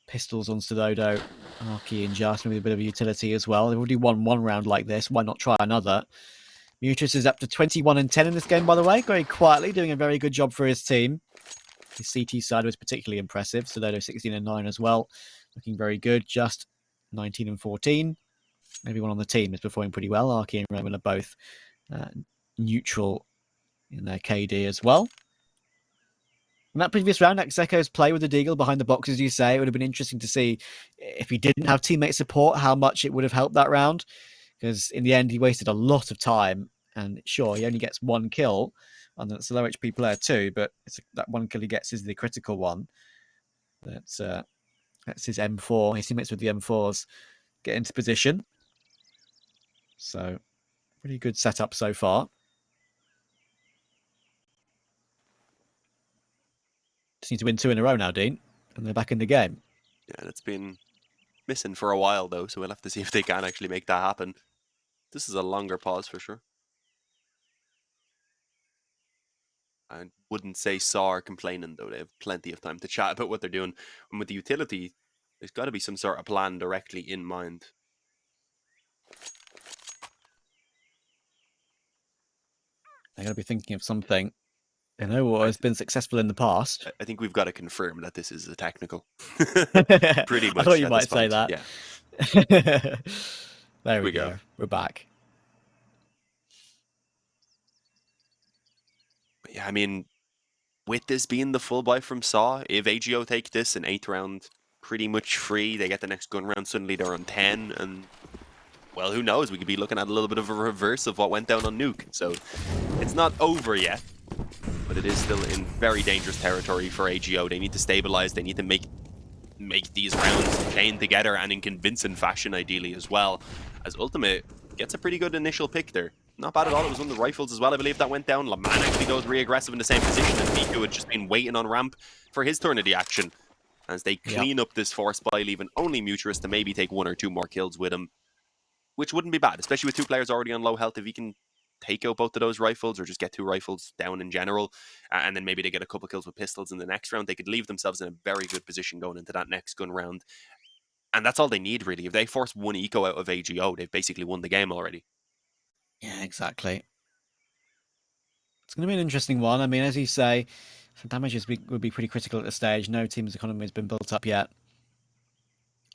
Pistols on Dodo, Arky and Just, maybe a bit of utility as well. They've already won one round like this. Why not try another? Mutuus is up to 21 and 10 in this game, by the way. Very quietly, doing a very good job for his team. His CT side was particularly impressive. Dodo 16 and 9 as well. Looking very good. Just 19 and 14. Everyone on the team is performing pretty well. Arky and Roman are both neutral in their KD as well. In that previous round, x-kom's play with the Deagle behind the box, as you say, it would have been interesting to see if he didn't have teammate support, how much it would have helped that round. Because in the end, he wasted a lot of time. And sure, he only gets 1 kill. And that's a low HP player too, but that 1 kill he gets is the critical one. That's his M4. His teammates with the M4s get into position. So, pretty good setup so far. Just need to win 2 in a row now, Dean, and they're back in the game. Yeah, it's been missing for a while, though, so we'll have to see if they can actually make that happen. This is a longer pause for sure. I wouldn't say Saw are complaining, though. They have plenty of time to chat about what they're doing. And with the utility, there's got to be some sort of plan directly in mind. They're going to be thinking of something. They know what has been successul in the past. I think we've got to confirm that this is a technical. Pretty much. I thought you might say that. Yeah. There we go. We're back. Yeah, I mean, with this being the full buy from Saw, if AGO take this in 8th round pretty much free, they get the next gun round, suddenly they're on 10, and well, who knows? We could be looking at a little bit of a reverse of what went down on Nuke. So it's not over yet, but it is still in very dangerous territory for AGO. They need to stabilize. They need to make these rounds chain together and in convincing fashion, ideally, as well. As Ultimate gets a pretty good initial pick there. Not bad at all. It was one of the rifles as well, I believe, that went down. Laman actually goes re-aggressive in the same position, and Miku had just been waiting on ramp for his turn of the action. As they clean up this force by leaving only Mutuus to maybe take 1 or 2 more kills with him, which wouldn't be bad, especially with 2 players already on low health. If he can take out both of those rifles or just get 2 rifles down in general, and then maybe they get a couple kills with pistols in the next round, they could leave themselves in a very good position going into that next gun round. And that's all they need, really. If they force 1 eco out of AGO, they've basically won the game already. Yeah, exactly. It's going to be an interesting one. I mean, as you say, some damages would be pretty critical at this stage. No team's economy has been built up yet.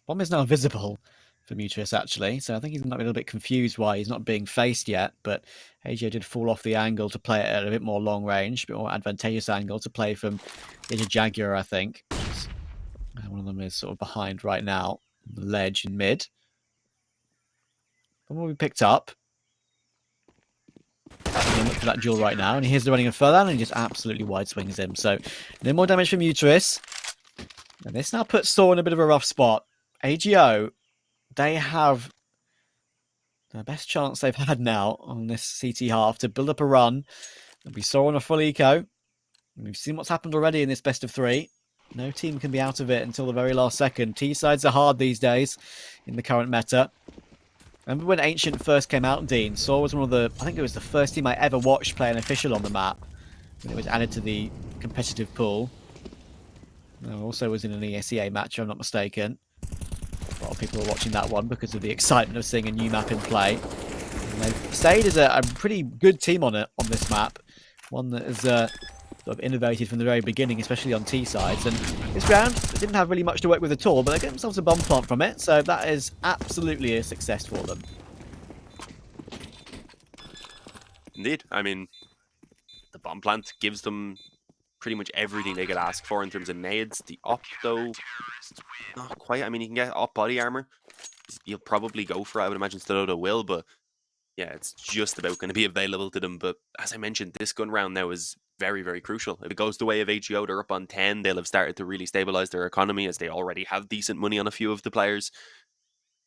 Bomb is now visible for Mutuus, actually, so I think he's a little bit confused why he's not being faced yet, but AJ did fall off the angle to play it at a bit more long range, a bit more advantageous angle to play from the Jaguar, I think. One of them is sort of behind right now, on the ledge in mid. Bomb will be picked up. Look for that duel right now, and here's the running of further, and he just absolutely wide swings him. So no more damage from Uterus. And this now puts Saw in a bit of a rough spot. AGO, they have the best chance they've had now on this CT half to build up a run. And we saw on a full eco. We've seen what's happened already in this best of 3. No team can be out of it until the very last second. T-sides are hard these days in the current meta. Remember when Ancient first came out, Dean? Saw was one of the, I think it was the first team I ever watched play an official on the map when it was added to the competitive pool. Also was in an ESEA match, if I'm not mistaken. A lot of people were watching that one because of the excitement of seeing a new map in play. And they've stayed as a pretty good team on this map. One that has sort of innovated from the very beginning, especially on T sides. And this round, they didn't have really much to work with at all, but they got themselves a bomb plant from it, so that is absolutely a success for them. Indeed. I mean, the bomb plant gives them pretty much everything they could ask for in terms of nades. The op, though, not quite. I mean, you can get op body armor. You'll probably go for it. I would imagine Stododa will, but yeah, it's just about going to be available to them. But as I mentioned, this gun round now is very, very crucial. If it goes the way of AGO, they're up on 10. They'll have started to really stabilize their economy as they already have decent money on a few of the players.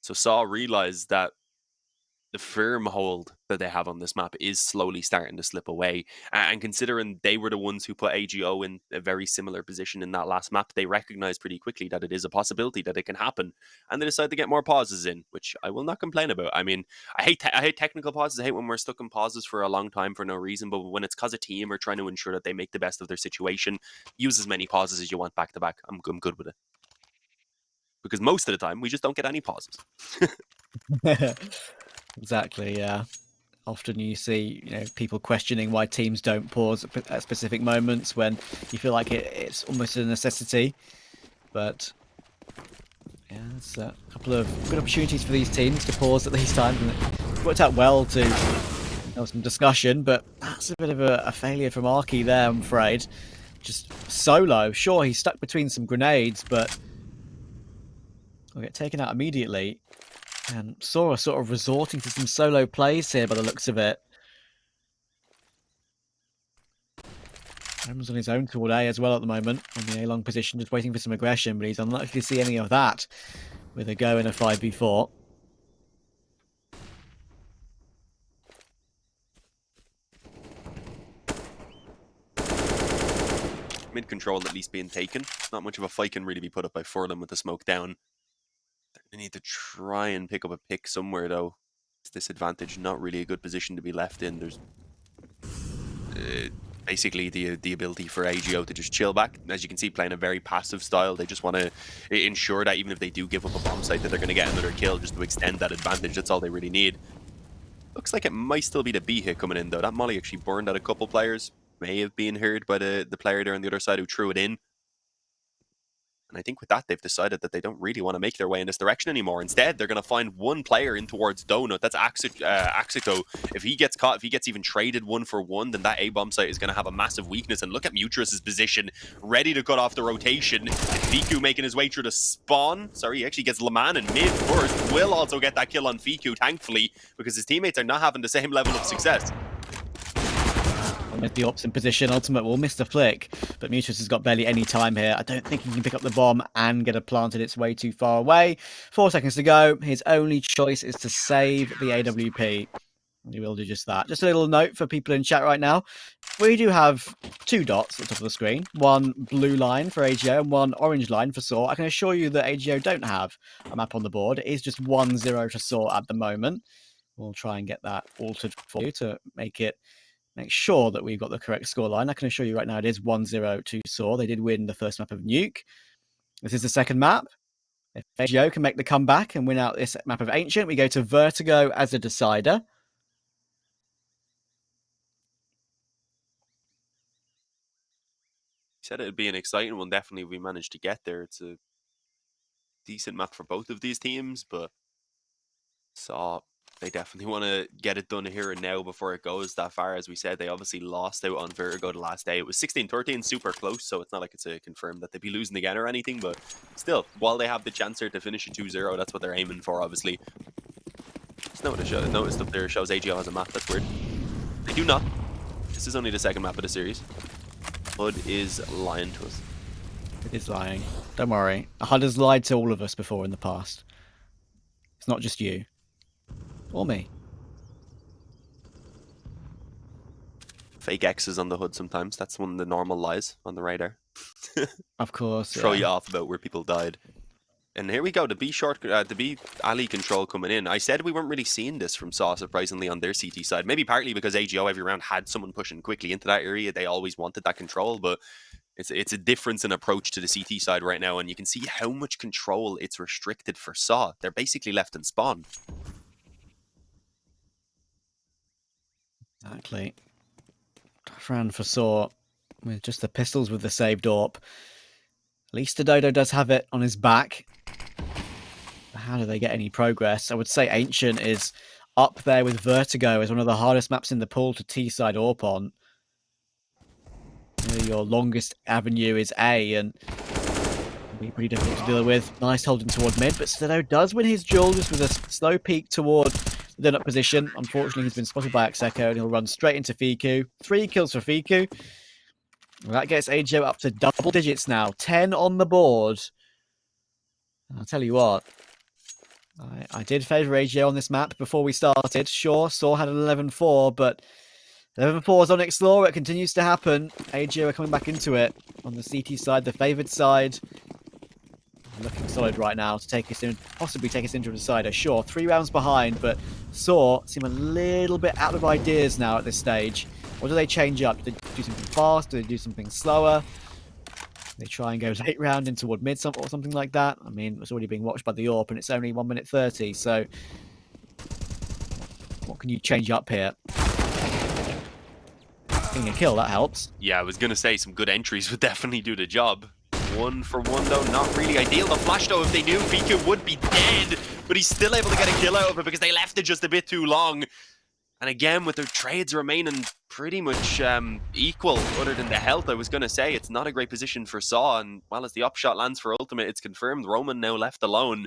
So Saw realized that the firm hold that they have on this map is slowly starting to slip away. And considering they were the ones who put AGO in a very similar position in that last map, they recognized pretty quickly that it is a possibility that it can happen. And they decide to get more pauses in, which I will not complain about. I mean, I hate technical pauses. I hate when we're stuck in pauses for a long time for no reason. But when it's because a team are trying to ensure that they make the best of their situation, use as many pauses as you want back to back. I'm good with it. Because most of the time, we just don't get any pauses. Exactly, yeah. Often you see, people questioning why teams don't pause at specific moments when you feel like it's almost a necessity. But yeah, it's a couple of good opportunities for these teams to pause at these times, and it worked out well to have some discussion. But that's a bit of a failure from Arky there, I'm afraid. Just solo. Sure, he's stuck between some grenades, but will get taken out immediately. And Sora sort of resorting to some solo plays here by the looks of it. Adam's on his own toward A as well at the moment, on the A-long position, just waiting for some aggression, but he's unlikely to see any of that with a go in a 5v4. Mid-control at least being taken. Not much of a fight can really be put up by Furlan with the smoke down. They need to try and pick up a pick somewhere, though. It's disadvantage, not really a good position to be left in. There's basically the ability for AGO to just chill back. As you can see, playing a very passive style. They just want to ensure that even if they do give up a bomb site, that they're going to get another kill just to extend that advantage. That's all they really need. Looks like it might still be the B hit coming in, though. That molly actually burned out a couple players. May have been heard by the player there on the other side who threw it in. And I think with that, they've decided that they don't really want to make their way in this direction anymore. Instead, they're going to find one player in towards Donut. That's Axito. If he gets caught, if he gets even traded 1-for-1, then that A-bomb site is going to have a massive weakness. And look at Mutrus's position, ready to cut off the rotation. Fiku making his way through the spawn. Sorry, he actually gets Laman in mid first. Will also get that kill on Fiku, thankfully, because his teammates are not having the same level of success. With the ops in position, Ultimate will miss the flick, but Mutrus has got barely any time here. I don't think he can pick up the bomb and get it planted. It's way too far away. 4 seconds to go. His only choice is to save the AWP. He will do just that. Just a little note for people in chat right now. We do have 2 dots at the top of the screen. One blue line for AGO and one orange line for Saw. I can assure you that AGO don't have a map on the board. It is just 1-0 to Saw at the moment. We'll try and get that altered for you to make sure that we've got the correct scoreline. I can assure you right now it is 1-0 to Saw. They did win the first map of Nuke. This is the second map. If AGO can make the comeback and win out this map of Ancient, we go to Vertigo as a decider. Said it'd be an exciting one. Definitely, we managed to get there. It's a decent map for both of these teams, but Saw, they definitely want to get it done here and now before it goes that far. As we said, they obviously lost out on Vertigo the last day. It was 16-13, super close, so it's not like it's a confirmed that they'd be losing again or anything, but still, while they have the chance here to finish at 2-0, that's what they're aiming for, obviously. Just notice up there shows AGO has a map. That's weird. They do not. This is only the second map of the series. HUD is lying to us. It is lying. Don't worry. HUD has lied to all of us before in the past. It's not just you. Or me. Fake X's on the HUD sometimes. That's one of the normal lies on the radar. Of course. Throw Yeah. you off about where people died. And here we go, the B alley control coming in. I said we weren't really seeing this from SAW, surprisingly, on their CT side. Maybe partly because AGO every round had someone pushing quickly into that area. They always wanted that control, but it's a difference in approach to the CT side right now, and you can see how much control it's restricted for SAW. They're basically left in spawn. Exactly. Tough round for SAW with just the pistols with the saved AWP. At least the Dodo does have it on his back. How do they get any progress? I would say Ancient is up there with Vertigo as one of the hardest maps in the pool to T-side AWP on. Your longest avenue is A, and it'll be pretty difficult to deal with. Nice holding toward mid, but Stido does win his duel just with a slow peek toward the donut position. Unfortunately, he's been spotted by x-kom, and he'll run straight into Fiku. 3 kills for Fiku. Well, that gets AGO up to double digits now. 10 on the board. I'll tell you what. I did favour AGO on this map before we started. Sure, SAW had an 11-4, but 11-4 is on Explorer. It continues to happen. AGO are coming back into it on the CT side, the favoured side. Looking solid right now to take us in, possibly take us into a decider. Sure, 3 rounds behind, but SAW seem a little bit out of ideas now at this stage. What do they change up? Do they do something fast? Do they do something slower? They try and go late round in toward mid or something like that. I mean, it's already being watched by the AWP, and it's only 1 minute 30. So, what can you change up here? Getting a kill, that helps. Yeah, I was going to say some good entries would definitely do the job. 1 for 1, though, not really ideal. The flash, though, if they knew Fiku would be dead, but he's still able to get a kill out of it because they left it just a bit too long. And again, with their trades remaining pretty much equal, other than the health, I was going to say, it's not a great position for SAW. And well, as the up shot lands for ultimate, it's confirmed Roman now left alone.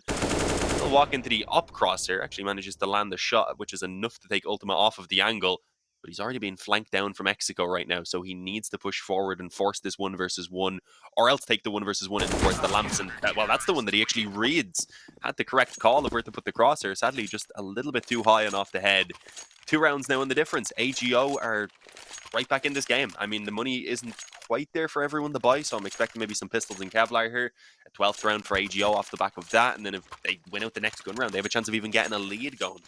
He'll walk into the up crosshair, actually manages to land the shot, which is enough to take ultimate off of the angle. But he's already being flanked down from Mexico right now, so he needs to push forward and force this 1 versus 1, or else take the 1 versus 1 in towards the lamps. And well, that's the one that he actually reads. Had the correct call of where to put the crosshair. Sadly, just a little bit too high and off the head. 2 rounds now in the difference. AGO are right back in this game. I mean, the money isn't quite there for everyone to buy, so I'm expecting maybe some pistols and Kevlar here. A 12th round for AGO off the back of that, and then if they win out the next gun round, they have a chance of even getting a lead going.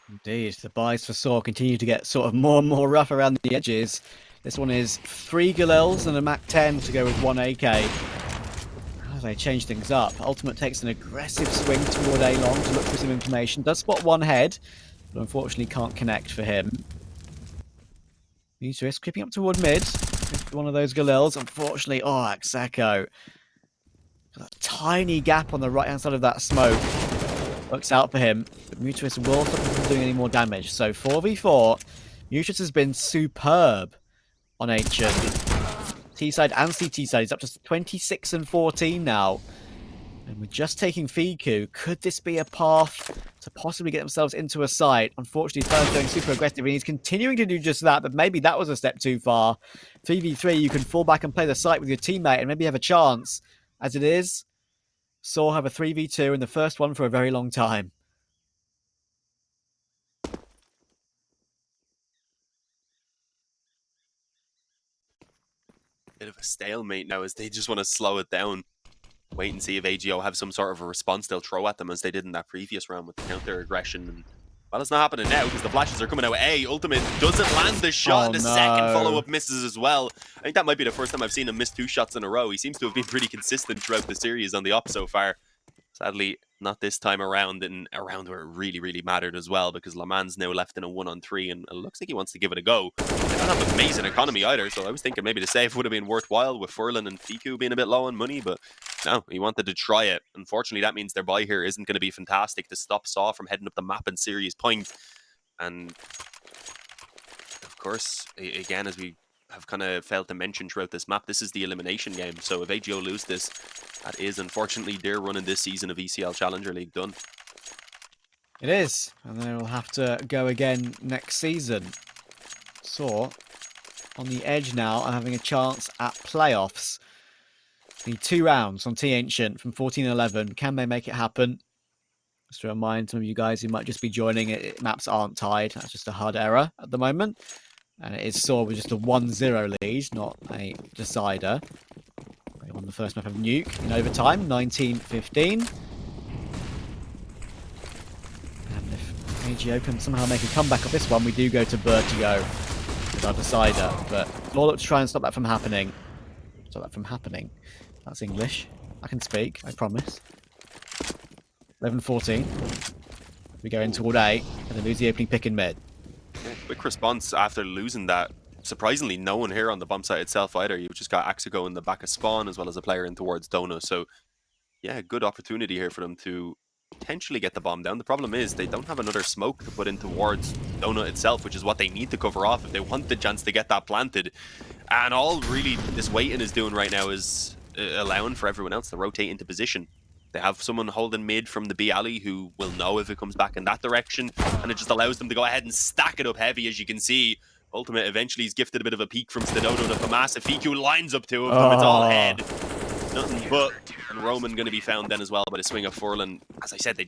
Indeed, the buys for SAW continue to get sort of more and more rough around the edges. This one is 3 Galils and a Mac 10 to go with 1 AK. How do they change things up? Ultimate takes an aggressive swing toward A-long to look for some information. Does spot 1 head, but unfortunately can't connect for him. Mutuus creeping up toward mid. One of those Galils. Unfortunately, x-kom. A tiny gap on the right-hand side of that smoke. Works out for him, but Mutuus will stop him from doing any more damage. So 4v4, Mutuus has been superb on Ancient. T-side and CT side, he's up to 26 and 14 now. And we're just taking Fiku. Could this be a path to possibly get themselves into a site? Unfortunately, Tyler's going super aggressive, and he's continuing to do just that, but maybe that was a step too far. 3v3, you can fall back and play the site with your teammate and maybe have a chance. As it is, SAW have a 3v2 in the first one for a very long time. Bit of a stalemate now as they just want to slow it down. Wait and see if AGO have some sort of a response they'll throw at them as they did in that previous round with the counter aggression. And well, it's not happening now because the flashes are coming out. Ultimate doesn't land the shot, and the second follow-up misses as well. I think that might be the first time I've seen him miss 2 shots in a row. He seems to have been pretty consistent throughout the series on the op so far. Sadly, not this time around, and around where it really, really mattered as well, because Laman's now left in a 1-on-3, and it looks like he wants to give it a go. They don't have amazing economy either, so I was thinking maybe the save would have been worthwhile with Furlan and Fiku being a bit low on money, but no, he wanted to try it. Unfortunately, that means their buy here isn't going to be fantastic to stop SAW from heading up the map in serious point. And, of course, again, as we have kind of failed to mention throughout this map, this is the elimination game, so if AGO lose this, that is unfortunately their run in this season of ECL Challenger League done. It is, and then we'll have to go again next season. So, on the edge now and having a chance at playoffs. Need 2 rounds on T-Ancient from 14-11. Can they make it happen? Just to remind some of you guys who might just be joining, maps aren't tied. That's just a HUD error at the moment. And it is Saw with just a 1-0 lead, not a decider. They won the first map of Nuke in overtime, 19-15. And if AGO can somehow make a comeback of this one, we do go to Vertigo with our decider. But we'll look to try and stop that from happening. Stop that from happening. That's English. I can speak, I promise. 11-14. We go in toward A, and then lose the opening pick in mid. Yeah, quick response after losing that. Surprisingly, no one here on the bomb site itself either. You just got x-kom in the back of spawn, as well as a player in towards Dona. So, yeah, good opportunity here for them to potentially get the bomb down. The problem is they don't have another smoke to put in towards Dona itself, which is what they need to cover off if they want the chance to get that planted. And all really this waiting is doing right now is allowing for everyone else to rotate into position. They have someone holding mid from the B alley who will know if it comes back in that direction, and it just allows them to go ahead and stack it up heavy. As you can see, Ultimate eventually is gifted a bit of a peek from Stadodo to Famas. If EQ lines up to him, it's all head. Nothing but. And Roman going to be found then as well by the swing of Furlan. As I said, they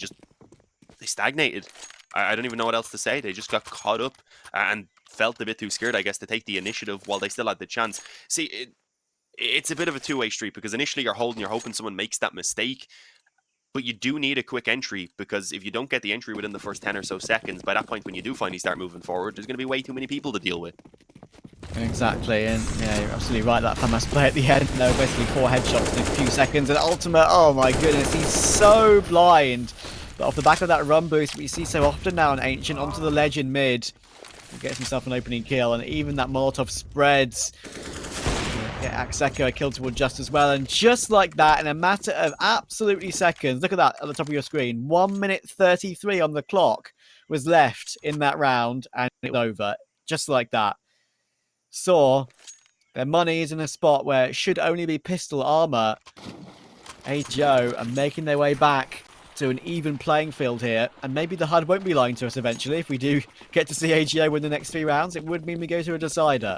stagnated. I don't even know what else to say. They just got caught up and felt a bit too scared, I guess, to take the initiative while they still had the chance. See, it's a bit of a two-way street, because initially you're hoping someone makes that mistake, but you do need a quick entry, because if you don't get the entry within the first 10 or so seconds, by that point when you do finally start moving forward, there's going to be way too many people to deal with. Exactly, and yeah, you're absolutely right, that Famas play at the end. There were basically 4 headshots in a few seconds, and Ultimate, oh my goodness, he's so blind. But off the back of that run boost we see so often now in Ancient, onto the ledge in mid, he gets himself an opening kill, and even that Molotov spreads. Get Axeko a kill toward Just as well, and just like that, in a matter of absolutely seconds, look at that at the top of your screen, 1 minute 33 on the clock was left in that round, and it was over, just like that. Saw their money is in a spot where it should only be pistol armor. AGO are making their way back to an even playing field here, and maybe the HUD won't be lying to us eventually. If we do get to see AGO win the next 3 rounds, it would mean we go to a decider.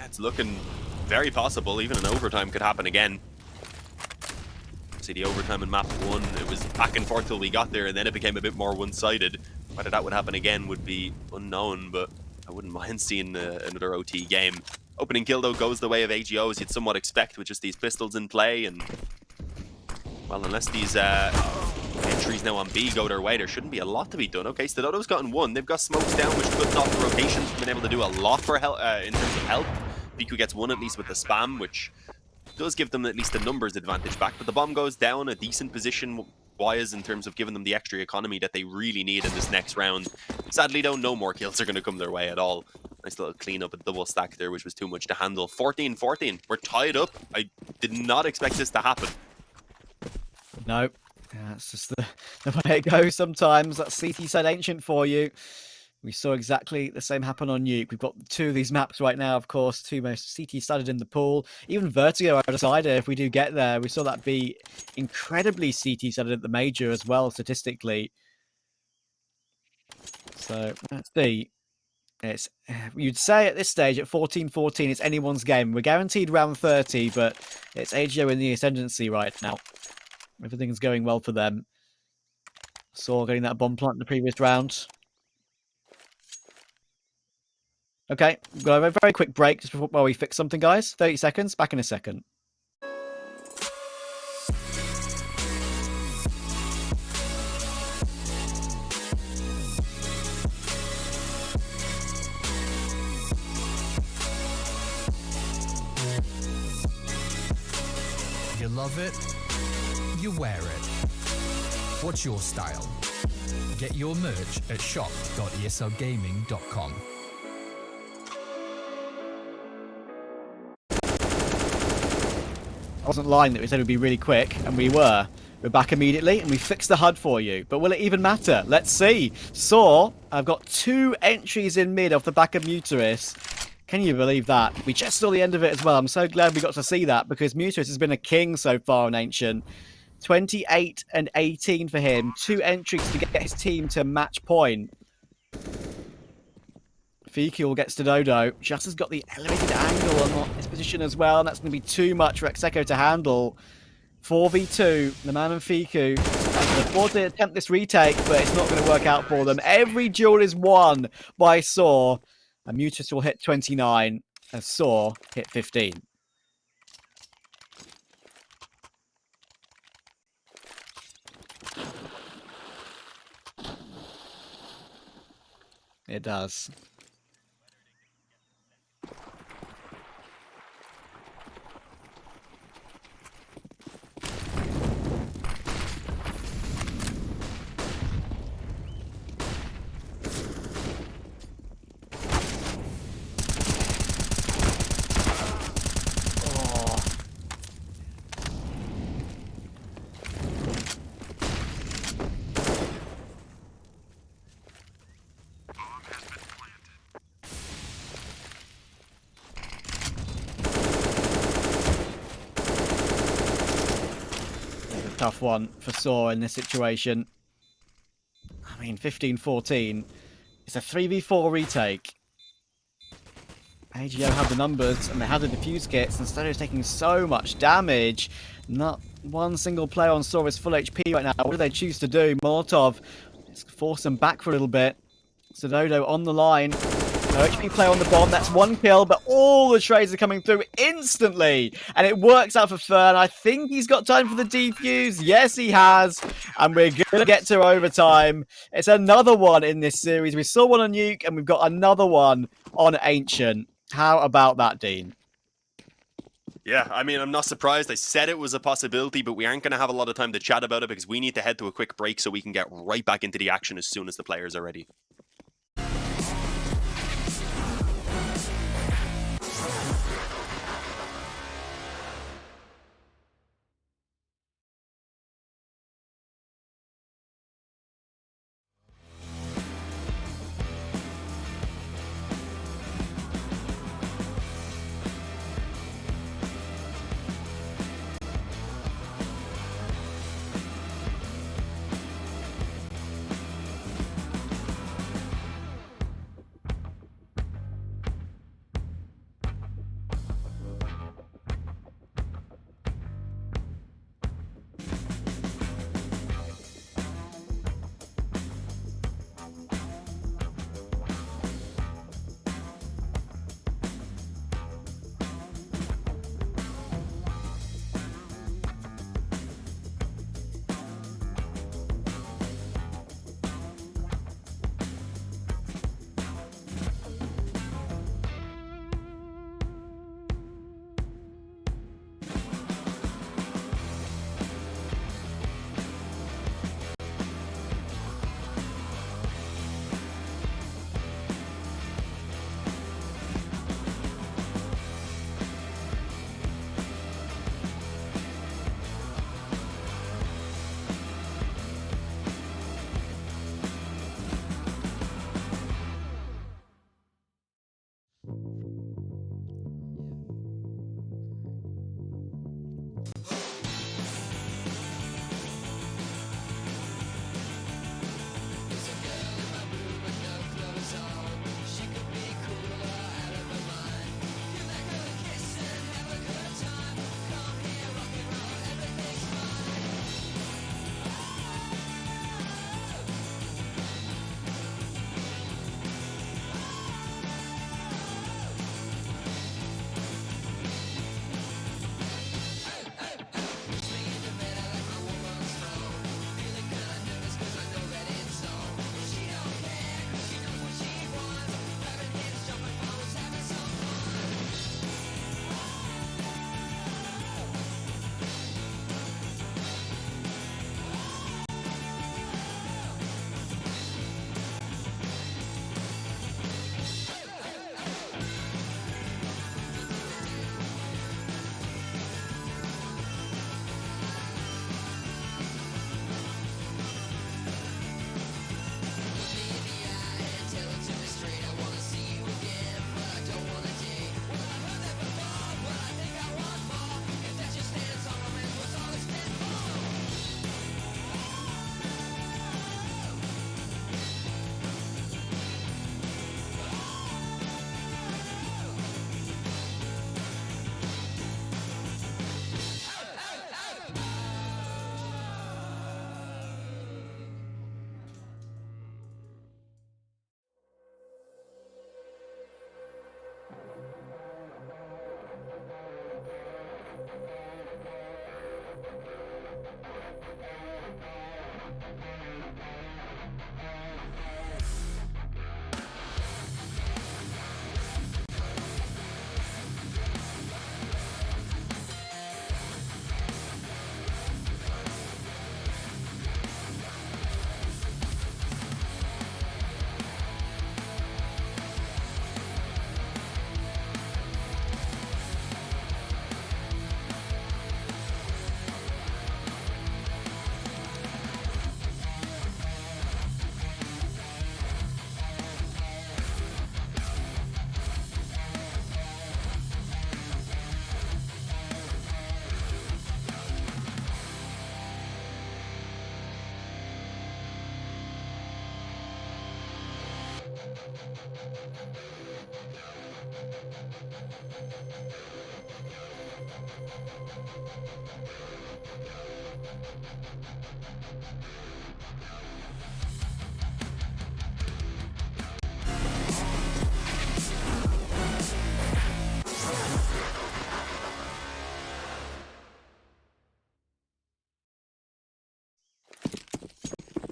It's looking very possible. Even an overtime could happen again. See, the overtime in map 1, it was back and forth till we got there, and then it became a bit more one-sided. Whether that would happen again would be unknown, but I wouldn't mind seeing another OT game. Opening kill, though, goes the way of AGO, as you'd somewhat expect, with just these pistols in play. And, well, unless these entries now on B go their way, there shouldn't be a lot to be done. Okay, Stadodo's gotten 1. They've got smokes down, which cuts off the rotations, been able to do a lot for help in terms of help. Piku gets 1 at least with the spam, which does give them at least a numbers advantage back. But the bomb goes down, a decent position wise in terms of giving them the extra economy that they really need in this next round. Sadly, though, no more kills are going to come their way at all. Nice little clean up, a double stack there, which was too much to handle. 14-14. We're tied up. I did not expect this to happen. No, that's just the way it goes sometimes. That's CT side Ancient for you. We saw exactly the same happen on Nuke. We've got 2 of these maps right now, of course, 2 most CT studded in the pool. Even Vertigo out of decider, if we do get there. We saw that be incredibly CT studded at the major as well, statistically. So let's see. It's, you'd say at this stage, at 14-14, it's anyone's game. We're guaranteed round 30, but it's AGO in the ascendancy right now. Everything's going well for them. Saw getting that bomb plant in the previous round. Okay, we've got a very quick break just before while we fix something, guys. 30 seconds, back in a second. You love it, you wear it. What's your style? Get your merch at shop.eslgaming.com. I wasn't lying that we said it would be really quick, and we were. We're back immediately, and we fixed the HUD for you. But will it even matter? Let's see. Saw, I've got 2 entries in mid off the back of Muteris. Can you believe that? We just saw the end of it as well. I'm so glad we got to see that, because Muteris has been a king so far in Ancient. 28 and 18 for him. 2 entries to get his team to match point. Fikul gets to Dodo. Just has got the elevated angle on his position as well, and that's going to be too much for x-kom to handle. 4v2, the man and Fiku can afford to attempt this retake, but it's not going to work out for them. Every duel is won by Saw, and Mutus will hit 29 as Saw hit 15. It does. Tough one for Saw in this situation. I mean, 15-14. It's a 3v4 retake. AGO have the numbers and they have the defuse kits, and Stodo's taking so much damage. Not one single player on Saw is full HP right now. What do they choose to do? Molotov, let's force them back for a little bit. Dodo on the line. No HP play on the bomb. That's 1 kill, but all the trades are coming through instantly. And it works out for Fern. I think he's got time for the defuse. Yes, he has. And we're going to get to overtime. It's another one in this series. We saw one on Nuke, and we've got another one on Ancient. How about that, Dean? Yeah, I mean, I'm not surprised. I said it was a possibility, but we aren't going to have a lot of time to chat about it because we need to head to a quick break so we can get right back into the action as soon as the players are ready.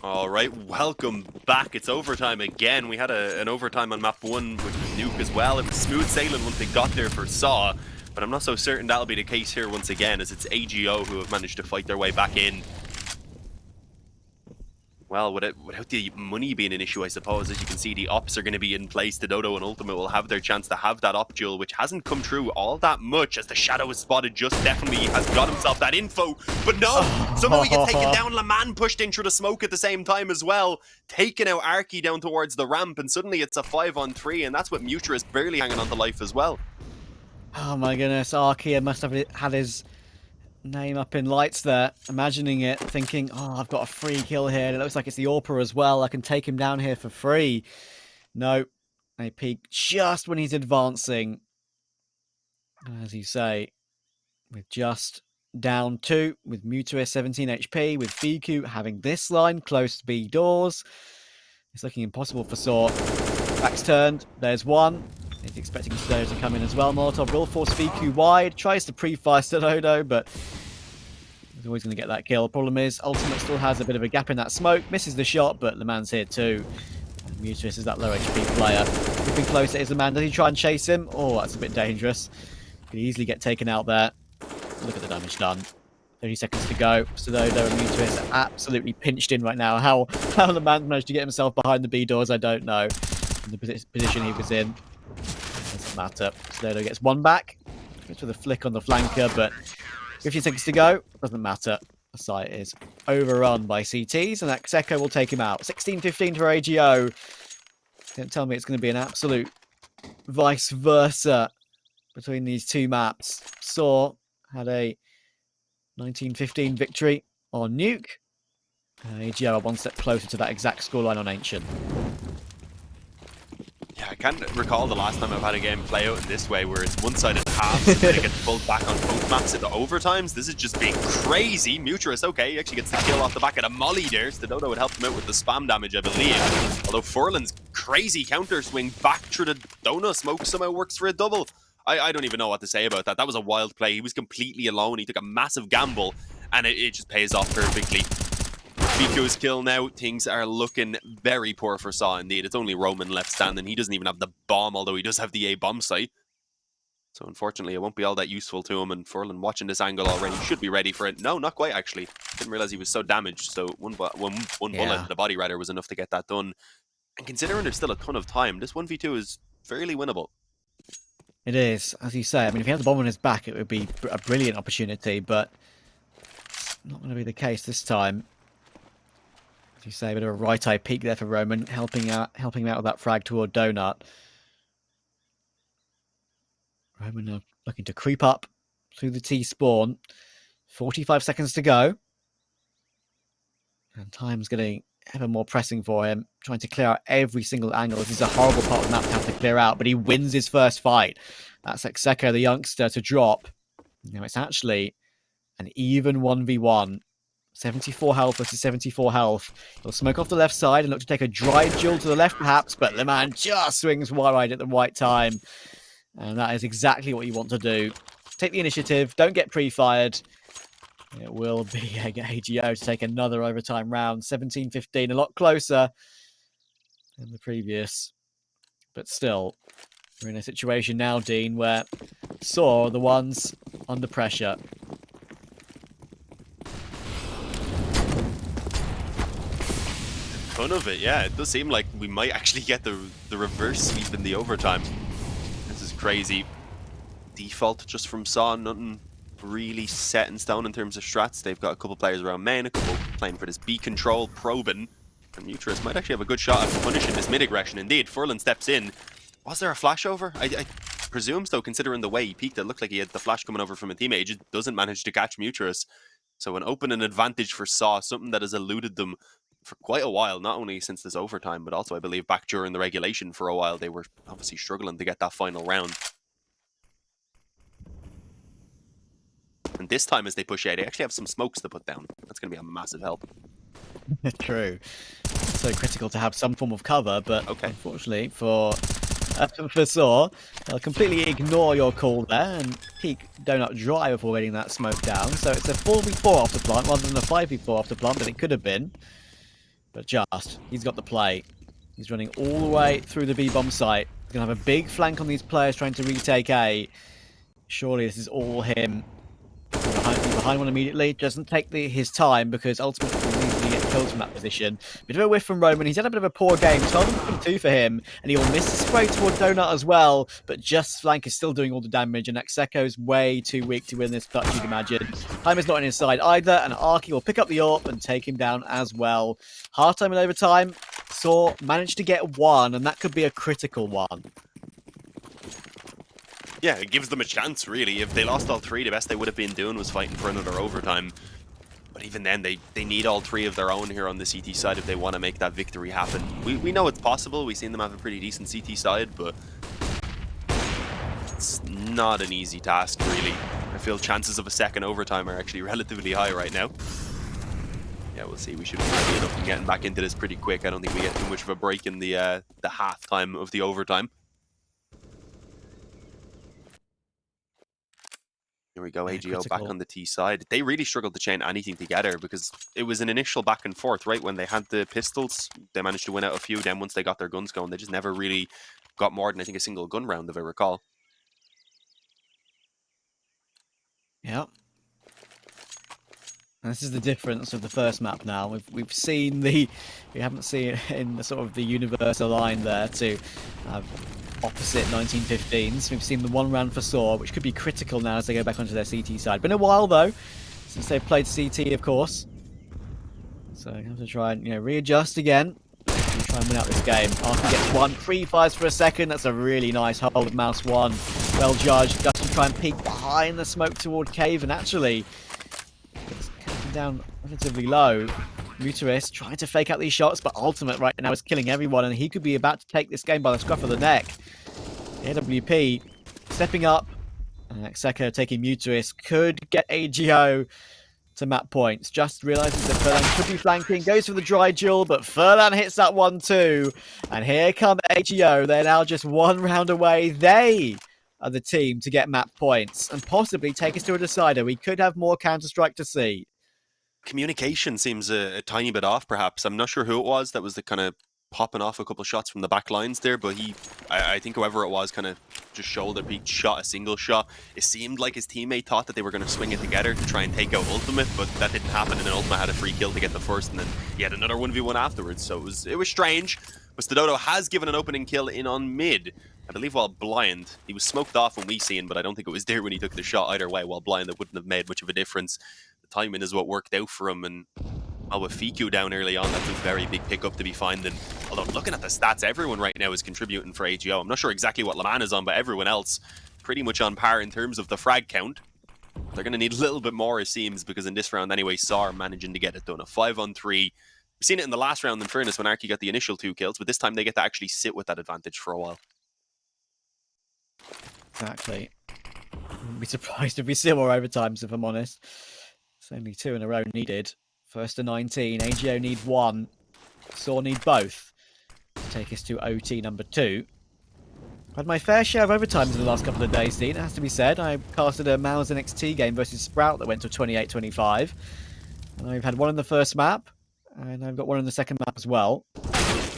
All right, welcome back. It's overtime again. We had an overtime on map 1 with Nuke as well. It was smooth sailing once they got there for Saw, but I'm not so certain that'll be the case here once again, as it's AGO who have managed to fight their way back in. Well, without the money being an issue, I suppose, as you can see, the ops are going to be in place. The Dodo and Ultimate will have their chance to have that op duel, which hasn't come true all that much, as the Shadow is spotted. Just definitely has got himself that info, but no! Somehow he gets taken down. LeMan pushed in through the smoke at the same time as well, taking out Arky down towards the ramp, and suddenly it's a 5-on-3, and that's what Mutra is barely hanging on to life as well. Oh my goodness, Arky must have had his name up in lights there, imagining it, thinking, oh, I've got a free kill here, and it looks like it's the Orpa as well, I can take him down here for free. No, they peek just when he's advancing, as you say, with just down 2, with Mutua 17 HP, with Fiku having this line close to B doors. It's looking impossible for Saw. Back's turned, there's one. He's expecting Stodo to come in as well. Molotov will force Fiku wide. Tries to pre-fire Stodo, but he's always going to get that kill. Problem is, Ultimate still has a bit of a gap in that smoke. Misses the shot, but LeMan's here too. And Mutus is that low HP player. Creeping closer is LeMan. Does he try and chase him? Oh, that's a bit dangerous. Could easily get taken out there. Look at the damage done. 30 seconds to go. Stodo and Mutus are absolutely pinched in right now. How LeMan managed to get himself behind the B doors, I don't know. In the position he was in. Doesn't matter. Stodo gets one back. Gets with a flick on the flanker, but 15 seconds to go. Doesn't matter. The site is overrun by CTs, and x-kom will take him out. 16-15 for AGO. Don't tell me it's going to be an absolute vice versa between these two maps. Saw had a 19-15 victory on Nuke. AGO are one step closer to that exact scoreline on Ancient. Yeah, I can't recall the last time I've had a game play out in this way, where it's one-sided halves and then it gets pulled back on both maps into overtimes. This is just being crazy. Mutra is okay. He actually gets the kill off the back of the molly there. Stodo would help him out with the spam damage, I believe. Although Furlan's crazy counter swing back through the donut smoke somehow works for a double. I don't even know what to say about that. That was a wild play. He was completely alone. He took a massive gamble, and it just pays off perfectly. Fiku's kill now. Things are looking very poor for Saw indeed. It's only Roman left standing. He doesn't even have the bomb, although he does have the A bomb site. So unfortunately, it won't be all that useful to him. And Furlan, watching this angle already, should be ready for it. No, not quite actually. Didn't realize he was so damaged. So one bullet in the body rather was enough to get that done. And considering there's still a ton of time, this 1v2 is fairly winnable. It is, as you say. I mean, if he had the bomb on his back, it would be a brilliant opportunity, but it's not going to be the case this time. As you say, a bit of a right eye peek there for Roman, helping him out with that frag toward Donut. Roman are looking to creep up through the T spawn. 45 seconds to go. And time's getting ever more pressing for him, trying to clear out every single angle. This is a horrible part of the map to have to clear out, but he wins his first fight. That's x-kom, the youngster, to drop. Now it's actually an even 1v1. 74 health versus 74 health. He'll smoke off the left side and look to take a dry duel to the left, perhaps, but LeMan just swings wide at the right time. And that is exactly what you want to do. Take the initiative, don't get pre-fired. It will be AGO to take another overtime round. 17-15, a lot closer than the previous. But still, we're in a situation now, Dean, where Saw are the ones under pressure. Ton of it, yeah. It does seem like we might actually get the reverse sweep in the overtime. This is crazy. Default just from Saw, nothing really set in stone in terms of strats. They've got a couple players around main, a couple playing for this B control, probing. And Mutris might actually have a good shot at punishing this mid aggression. Indeed, Furlan steps in. Was there a flash over? I presume so, considering the way he peeked. It looked like he had the flash coming over from a teammate. He just doesn't manage to catch Mutris. So an open advantage for Saw, something that has eluded them for quite a while, not only since this overtime, but also I believe back during the regulation for a while. They were obviously struggling to get that final round. And this time as they push out, they actually have some smokes to put down. That's going to be a massive help. True. It's so critical to have some form of cover, but unfortunately for Saw, they'll completely ignore your call there and keep Donut dry before getting that smoke down. So it's a 4v4 off the plant rather than a 5v4 off the plant, but it could have been. But just, he's got the play. He's running all the way through the B-bomb site. He's going to have a big flank on these players trying to retake A. Surely this is all him. Behind one immediately. Doesn't take his time because ultimately he needs to get killed from that position. Bit of a whiff from Roman. He's had a bit of a poor game. 12-2 for him. And he'll miss the spray toward Donut as well. But just flank is still doing all the damage. And x-kom's way too weak to win this clutch, you'd imagine. Time is not on his side either. And Arky will pick up the AWP and take him down as well. Half time and overtime. Saw managed to get one. And that could be a critical one. Yeah, it gives them a chance, really. If they lost all three, the best they would have been doing was fighting for another overtime. But even then, they need all three of their own here on the CT side if they want to make that victory happen. We know it's possible. We've seen them have a pretty decent CT side, but it's not an easy task, really. I feel chances of a second overtime are actually relatively high right now. Yeah, we'll see. We should be happy enough in getting back into this pretty quick. I don't think we get too much of a break in the halftime of the overtime. Here we go, AGO back on the T side. They really struggled to chain anything together because it was an initial back and forth, right? When they had the pistols, they managed to win out a few. Then once they got their guns going, they just never really got more than, I think, a single gun round, if I recall. Yep. And this is the difference of the first map now. We've seen we haven't seen it in the sort of the universal line there to opposite 1915s. We've seen the one round for Saw, which could be critical now as they go back onto their CT side. Been a while though, since they've played CT, of course. So you have to try and readjust again. Try and win out this game. Arky gets one, pre-fires for a second. That's a really nice hold of Mouse 1. Well judged. Just to try and peek behind the smoke toward Cave, and actually it's coming down relatively low. Muteris trying to fake out these shots, but Ultimate right now is killing everyone, and he could be about to take this game by the scruff of the neck. AWP stepping up, and x-kom taking Muteris could get AGO to map points. Just realizes that Furlan could be flanking, goes for the dry duel, but Furlan hits that one too. And here come AGO. They're now just one round away. They are the team to get map points and possibly take us to a decider. We could have more Counter-Strike to see. Communication seems a tiny bit off, perhaps. I'm not sure who it was that was the kind of popping off a couple of shots from the back lines there, but I think whoever it was kind of just shoulder peeked, shot a single shot. It seemed like his teammate thought that they were going to swing it together to try and take out Ultimate, but that didn't happen, and then Ultimate had a free kill to get the first, and then he had another 1v1 afterwards, so it was strange. But Stododo has given an opening kill in on mid, I believe while blind. He was smoked off when we seen, but I don't think it was there when he took the shot either way. While blind, that wouldn't have made much of a difference. The timing is what worked out for him, and with Fiku down early on, that's a very big pickup to be finding. Although looking at the stats, everyone right now is contributing for AGO. I'm not sure exactly what Laman is on, but everyone else pretty much on par in terms of the frag count. They're going to need a little bit more, it seems, because in this round anyway, SAR managing to get it done. A 5-on-3. We've seen it in the last round, in fairness, when Arky got the initial 2 kills, but this time they get to actually sit with that advantage for a while. Exactly. I'd be surprised if we see more overtimes, if I'm honest. It's only 2 in a row needed. First to 19. AGO need 1. Saw need both to take us to OT number 2. I've had my fair share of overtimes in the last couple of days, Dean. It has to be said. I casted a Mouse NXT game versus Sprout that went to 28-25. And I've had one in the first map, and I've got one in the second map as well.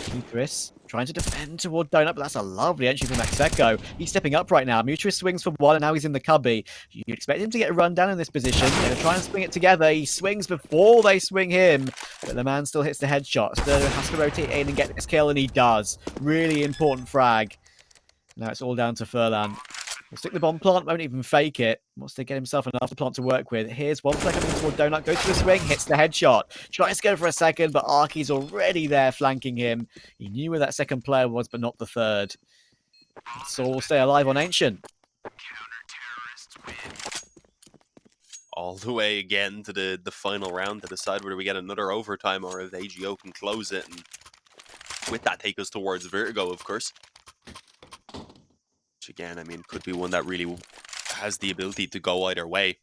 Muteris trying to defend toward Donut, but that's a lovely entry from x-kom. He's stepping up right now. Muteris swings for 1, and now he's in the cubby. You'd expect him to get a run down in this position. They're going to try and swing it together. He swings before they swing him, but the man still hits the headshot. Stododo has to rotate in and get this kill, and he does. Really important frag. Now it's all down to Furlan. We'll stick the bomb plant, won't even fake it. Wants to get himself an after plant to work with. Here's one play coming toward Donut, goes for the swing, hits the headshot. Tries to go for a second, but Arky's already there flanking him. He knew where that second player was, but not the third. So we'll stay alive on Ancient. all the way again to the final round to decide whether we get another overtime or if AGO can close it, and with that take us towards Vertigo, of course. Which again, I mean, could be one that really has the ability to go either way.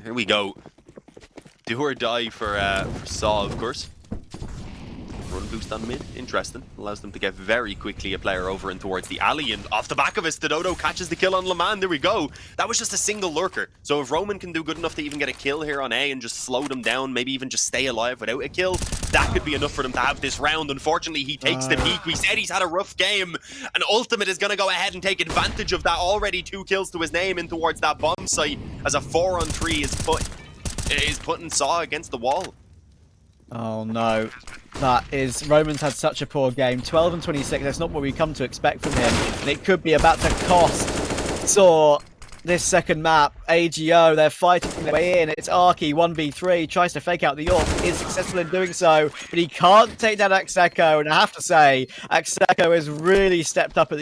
Here we go. Do or die for Saw, of course. Run boost on mid, interesting. Allows them to get very quickly a player over and towards the alley, and off the back of it, Dodo catches the kill on Laman. There we go. That was just a single lurker. So if Roman can do good enough to even get a kill here on A and just slow them down, maybe even just stay alive without a kill, that could be enough for them to have this round. Unfortunately, he takes the peak. We said he's had a rough game, and Ultimate is going to go ahead and take advantage of that. Already 2 kills to his name in towards that bomb site, as a 4-on-3 is putting Saw against the wall. Oh no. Roman's had such a poor game. 12 and 26, that's not what we come to expect from him. And it could be about to cost Saw this second map. AGO, they're fighting their way in. It's Arky, 1v3, tries to fake out the AWP, is successful in doing so, but he can't take down x-kom. And I have to say, x-kom has really stepped up at the